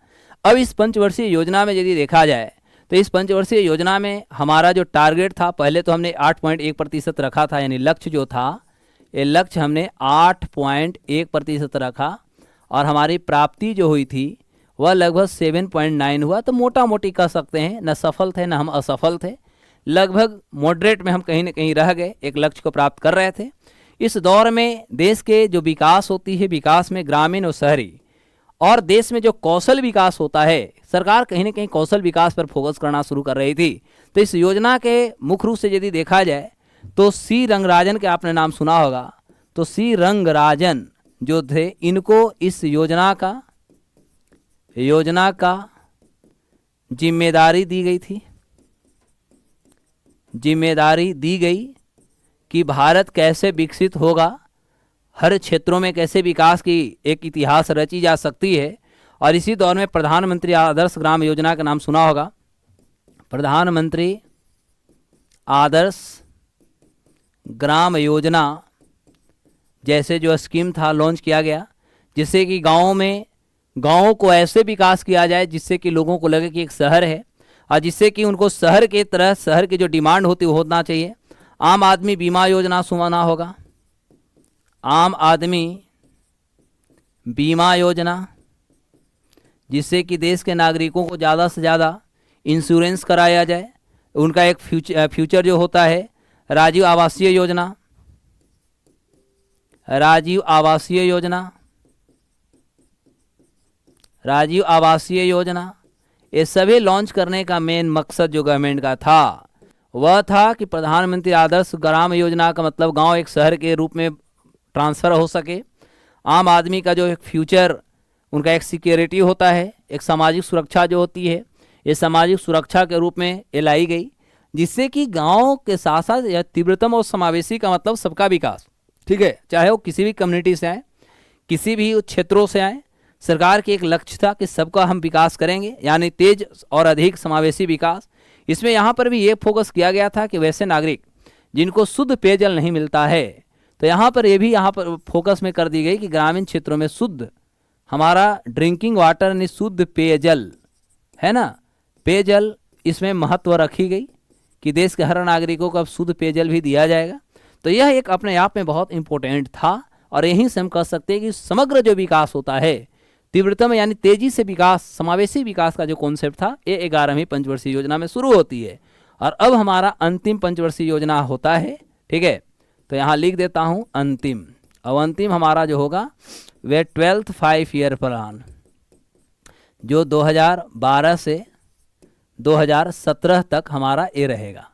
अब इस पंचवर्षीय योजना में यदि देखा जाए तो इस पंचवर्षीय योजना में हमारा जो टारगेट था, पहले तो हमने 8.1% रखा था, यानी लक्ष्य जो था ये लक्ष्य हमने 8.1% रखा, और हमारी प्राप्ति जो हुई थी वह लगभग 7.9 हुआ। तो मोटा मोटी कह सकते हैं न सफल थे न हम असफल थे, लगभग मॉडरेट में हम कहीं ना कहीं रह गए, एक लक्ष्य को प्राप्त कर रहे थे। इस दौर में देश के जो विकास होती है, विकास में ग्रामीण और शहरी, और देश में जो कौशल विकास होता है, सरकार कहीं ना कहीं कौशल विकास पर फोकस करना शुरू कर रही थी। तो इस योजना के मुख्य रूप से यदि देखा जाए तो सी रंगराजन के आपने नाम सुना होगा, तो सी रंगराजन जो थे इनको इस योजना का जिम्मेदारी दी गई कि भारत कैसे विकसित होगा, हर क्षेत्रों में कैसे विकास की एक इतिहास रची जा सकती है। और इसी दौर में प्रधानमंत्री आदर्श ग्राम योजना का नाम सुना होगा, प्रधानमंत्री आदर्श ग्राम योजना जैसे जो स्कीम था लॉन्च किया गया, जिससे कि गाँवों को ऐसे विकास किया जाए जिससे कि लोगों को लगे कि एक शहर है, और जिससे कि उनको शहर के तरह शहर की जो डिमांड होती है वो होना चाहिए। आम आदमी बीमा योजना सुना होगा, आम आदमी बीमा योजना, जिससे कि देश के नागरिकों को ज़्यादा से ज़्यादा इंश्योरेंस कराया जाए। उनका एक फ्यूचर जो होता है। राजीव आवासीय योजना, ये सभी लॉन्च करने का मेन मकसद जो गवर्नमेंट का था वह था कि प्रधानमंत्री आदर्श ग्राम योजना का मतलब गांव एक शहर के रूप में ट्रांसफ़र हो सके। आम आदमी का जो एक फ्यूचर, उनका एक सिक्योरिटी होता है, एक सामाजिक सुरक्षा जो होती है, ये सामाजिक सुरक्षा के रूप में ये लाई गई, जिससे कि गाँव के साथ साथ यह तीव्रतम और समावेशी का मतलब सबका विकास, ठीक है, चाहे वो किसी भी कम्युनिटी से आए, किसी भी क्षेत्रों से आए। सरकार की एक लक्ष्य था कि सबका हम विकास करेंगे, यानी तेज और अधिक समावेशी विकास। इसमें यहाँ पर भी ये फोकस किया गया था कि वैसे नागरिक जिनको शुद्ध पेयजल नहीं मिलता है, तो यहाँ पर फोकस में कर दी गई कि ग्रामीण क्षेत्रों में शुद्ध हमारा ड्रिंकिंग वाटर यानी शुद्ध पेयजल है ना, पेयजल इसमें महत्व रखी गई कि देश के हर नागरिकों को अब शुद्ध पेयजल भी दिया जाएगा। तो यह एक अपने आप में बहुत इम्पोर्टेंट था, और यहीं से हम कह सकते हैं कि समग्र जो विकास होता है, तीव्रतम यानी तेजी से विकास, समावेशी विकास का जो कॉन्सेप्ट था, ये 11वीं पंचवर्षीय योजना में शुरू होती है। और अब हमारा अंतिम पंचवर्षीय योजना होता है, ठीक है। तो यहाँ लिख देता हूँ अंतिम। अब अंतिम हमारा जो होगा वह 12th 5 ईयर प्लान, जो 2012 से 2017 तक हमारा ये रहेगा।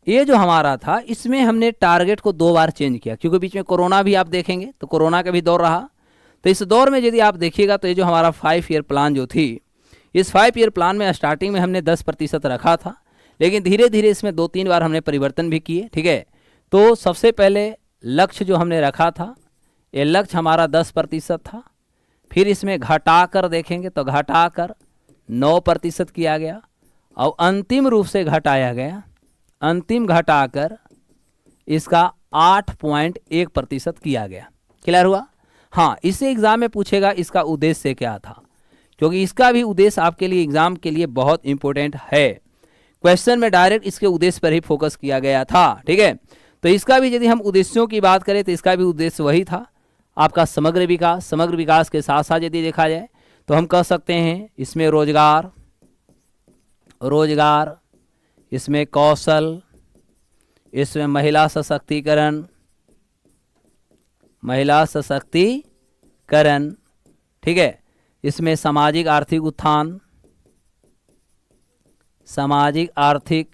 ये जो हमारा था, इसमें हमने टारगेट को 2 बार चेंज किया, क्योंकि बीच में कोरोना भी आप देखेंगे तो कोरोना का भी दौर रहा। तो इस दौर में यदि आप देखिएगा तो ये जो हमारा 5 ईयर प्लान जो थी, इस 5 ईयर प्लान में स्टार्टिंग में हमने 10% रखा था, लेकिन धीरे धीरे इसमें 2-3 बार हमने परिवर्तन भी किए, ठीक है। तो सबसे पहले लक्ष्य जो हमने रखा था, ये लक्ष्य हमारा 10% था। फिर इसमें घटाकर देखेंगे तो घटाकर 9% किया गया, और अंतिम रूप से घटाया गया, अंतिम घटाकर इसका 8.1% किया गया। क्लियर हुआ? हाँ, इससे एग्ज़ाम में पूछेगा इसका उद्देश्य क्या था, क्योंकि इसका भी उद्देश्य आपके लिए एग्ज़ाम के लिए बहुत इंपॉर्टेंट है। क्वेश्चन में डायरेक्ट इसके उद्देश्य पर ही फोकस किया गया था, ठीक है। तो इसका भी यदि हम उद्देश्यों की बात करें तो इसका भी उद्देश्य वही था, आपका समग्र विकास। समग्र विकास के साथ साथ यदि देखा जाए तो हम कह सकते हैं इसमें रोजगार, इसमें कौशल, इसमें महिला सशक्तिकरण, ठीक है, इसमें सामाजिक आर्थिक उत्थान, सामाजिक आर्थिक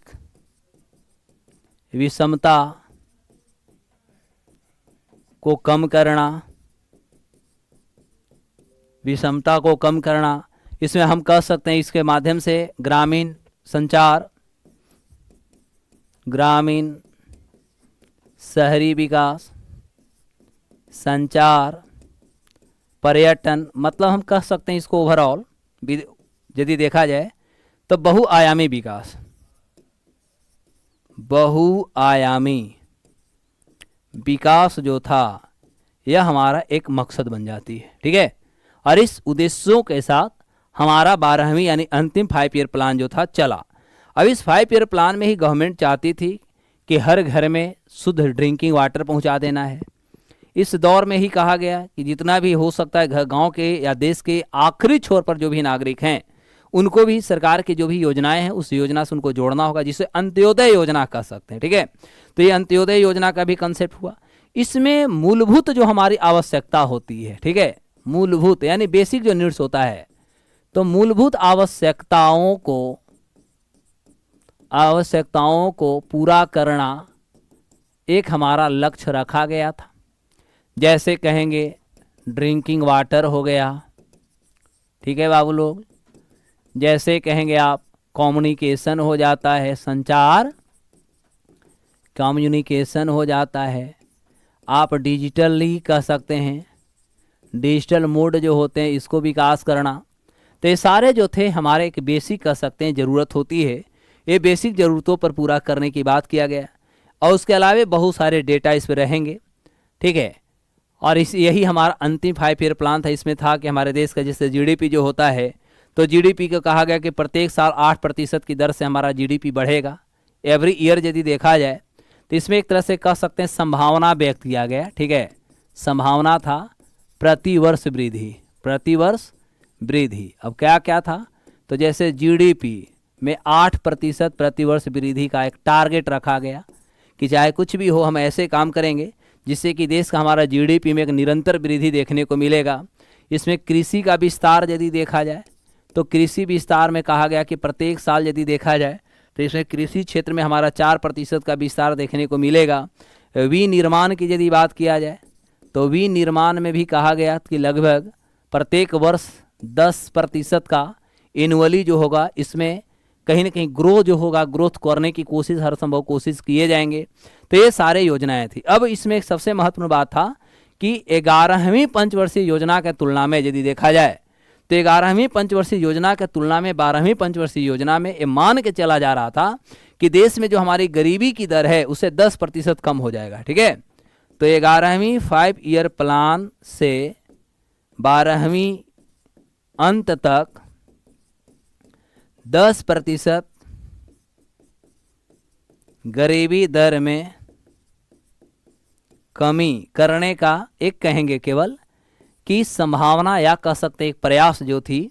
विषमता को कम करना, विषमता को कम करना। इसमें हम कह सकते हैं इसके माध्यम से ग्रामीण संचार, ग्रामीण शहरी विकास, संचार, पर्यटन, मतलब हम कह सकते हैं इसको ओवरऑल यदि देखा जाए तो बहुआयामी विकास, बहुआयामी विकास जो था यह हमारा एक मकसद बन जाती है। ठीक है, और इस उद्देश्यों के साथ हमारा 12वीं यानी अंतिम 5 ईयर प्लान जो था चला। अब इस 5 ईयर प्लान में ही गवर्नमेंट चाहती थी कि हर घर में शुद्ध ड्रिंकिंग वाटर पहुंचा देना है। इस दौर में ही कहा गया कि जितना भी हो सकता है गांव के या देश के आखिरी छोर पर जो भी नागरिक हैं उनको भी सरकार की जो भी योजनाएं हैं उस योजना से उनको जोड़ना होगा, जिसे अंत्योदय योजना कह सकते हैं। ठीक है, तो ये अंत्योदय योजना का भी कंसेप्ट हुआ। इसमें मूलभूत जो हमारी आवश्यकता होती है, ठीक है, मूलभूत यानी बेसिक जो नीड्स होता है, तो मूलभूत आवश्यकताओं को पूरा करना एक हमारा लक्ष्य रखा गया था। जैसे कहेंगे ड्रिंकिंग वाटर हो गया, ठीक है बाबू लोग, जैसे कहेंगे आप कम्युनिकेशन हो जाता है, संचार कम्युनिकेशन हो जाता है, आप डिजिटली कह सकते हैं, डिजिटल मोड जो होते हैं इसको विकास करना। तो ये सारे जो थे हमारे एक बेसिक कह सकते हैं ज़रूरत होती है, ये बेसिक ज़रूरतों पर पूरा करने की बात किया गया। और उसके अलावा बहुत सारे डेटा इस पर रहेंगे। ठीक है, और यही हमारा अंतिम 5 ईयर प्लान था। इसमें था कि हमारे देश का जैसे जीडीपी जो होता है, तो जीडीपी को कहा गया कि प्रत्येक साल 8% की दर से हमारा जीडीपी बढ़ेगा एवरी ईयर यदि देखा जाए। तो इसमें एक तरह से कह सकते हैं संभावना व्यक्त किया गया। ठीक है, संभावना था प्रतिवर्ष वृद्धि, प्रतिवर्ष वृद्धि। अब क्या क्या था, तो जैसे जीडीपी में 8% प्रतिवर्ष वृद्धि का एक टारगेट रखा गया कि चाहे कुछ भी हो हम ऐसे काम करेंगे जिससे कि देश का हमारा जीडीपी में एक निरंतर वृद्धि देखने को मिलेगा। इसमें कृषि का विस्तार यदि देखा जाए तो कृषि विस्तार में कहा गया कि प्रत्येक साल यदि देखा जाए तो इसमें कृषि क्षेत्र में हमारा 4% का विस्तार देखने को मिलेगा। विनिर्माण की यदि बात किया जाए तो विनिर्माण में भी कहा गया कि लगभग प्रत्येक वर्ष 10% का एनुअली जो होगा इसमें कहीं ना कहीं ग्रो जो होगा, ग्रोथ करने की कोशिश, हर संभव कोशिश किए जाएंगे। तो ये सारे योजनाएं थी। अब इसमें एक सबसे महत्वपूर्ण बात था कि 11वीं पंचवर्षीय योजना के तुलना में यदि देखा जाए तो 11वीं पंचवर्षीय योजना के तुलना में 12वीं पंचवर्षीय योजना में ये मान के चला जा रहा था कि देश में जो हमारी गरीबी की दर है उसे 10% कम हो जाएगा। ठीक है, तो 11वीं 5 ईयर प्लान से 12वीं अंत तक 10% गरीबी दर में कमी करने का एक कहेंगे केवल कि संभावना या कह सकते एक प्रयास जो थी,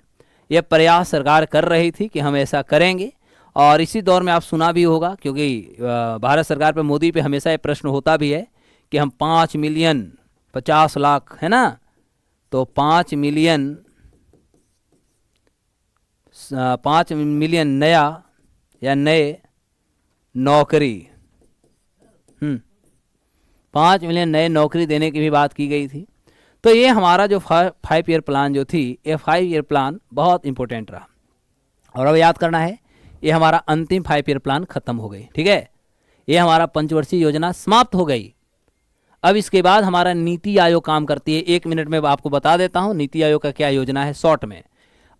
यह प्रयास सरकार कर रही थी कि हम ऐसा करेंगे। और इसी दौर में आप सुना भी होगा, क्योंकि भारत सरकार पे, मोदी पे हमेशा ये प्रश्न होता भी है कि हम 5 मिलियन 50 लाख है ना, तो 5 मिलियन नया या नए नौकरी 5 मिलियन नए नौकरी देने की भी बात की गई थी। तो ये हमारा जो 5 ईयर प्लान जो थी, ये 5 ईयर प्लान बहुत इंपॉर्टेंट रहा। और अब याद करना है, ये हमारा अंतिम 5 ईयर प्लान खत्म हो गई। ठीक है, ये हमारा पंचवर्षीय योजना समाप्त हो गई। अब इसके बाद हमारा नीति आयोग काम करती है। 1 मिनट में आपको बता देता हूँ नीति आयोग का क्या योजना है शॉर्ट में।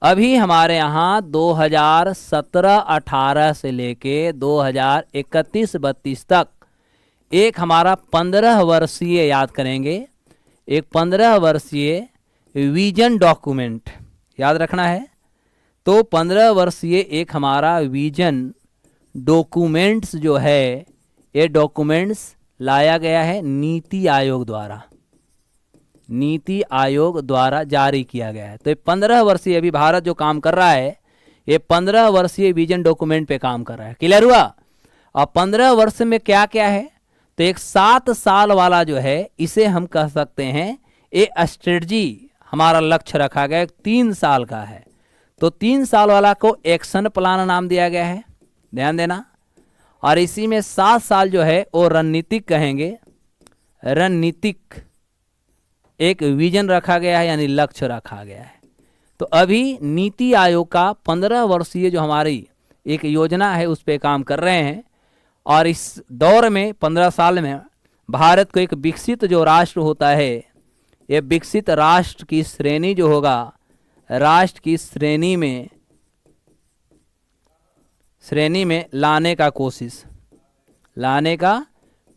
अभी हमारे यहाँ 2017-18 से लेके 2031-32 तक एक हमारा 15 वर्षीय, याद करेंगे, एक 15 वर्षीय विजन डॉक्यूमेंट याद रखना है। तो 15 वर्षीय एक हमारा विजन डॉक्यूमेंट्स जो है, ये डॉक्यूमेंट्स लाया गया है नीति आयोग द्वारा, नीति आयोग द्वारा जारी किया गया है। तो ये 15 वर्षीय अभी भारत जो काम कर रहा है, ये 15 वर्षीय विजन डॉक्यूमेंट पे काम कर रहा है। क्लियर हुआ? और 15 वर्ष में क्या क्या है, तो एक 7 साल वाला जो है इसे हम कह सकते हैं ये स्ट्रेटजी हमारा लक्ष्य रखा गया 3 साल का है। तो 3 साल वाला को एक्शन प्लान नाम दिया गया है। ध्यान देना। और इसी में 7 साल जो है वो रणनीतिक कहेंगे, रणनीतिक एक विजन रखा गया है यानी लक्ष्य रखा गया है। तो अभी नीति आयोग का 15 वर्षीय जो हमारी एक योजना है उस पर काम कर रहे हैं। और इस दौर में 15 साल में भारत को एक विकसित जो राष्ट्र होता है, ये विकसित राष्ट्र की श्रेणी जो होगा, राष्ट्र की श्रेणी में लाने का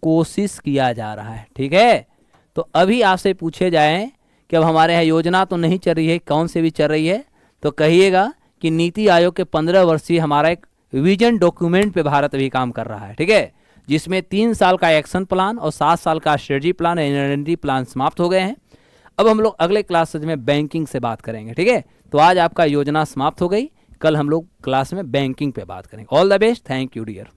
कोशिश किया जा रहा है। ठीक है, तो अभी आपसे पूछे जाएं कि अब हमारे यहाँ योजना तो नहीं चल रही है, कौन से भी चल रही है, तो कहिएगा कि नीति आयोग के 15 वर्षीय हमारा एक विजन डॉक्यूमेंट पे भारत अभी काम कर रहा है। ठीक है, जिसमें 3 साल का एक्शन प्लान और 7 साल का स्ट्रेटजी प्लान, एनर्जी प्लान समाप्त हो गए हैं। अब हम लोग अगले क्लास में बैंकिंग से बात करेंगे। ठीक है, तो आज आपका योजना समाप्त हो गई, कल हम लोग क्लास में बैंकिंग पे बात करेंगे। All the best, thank you dear.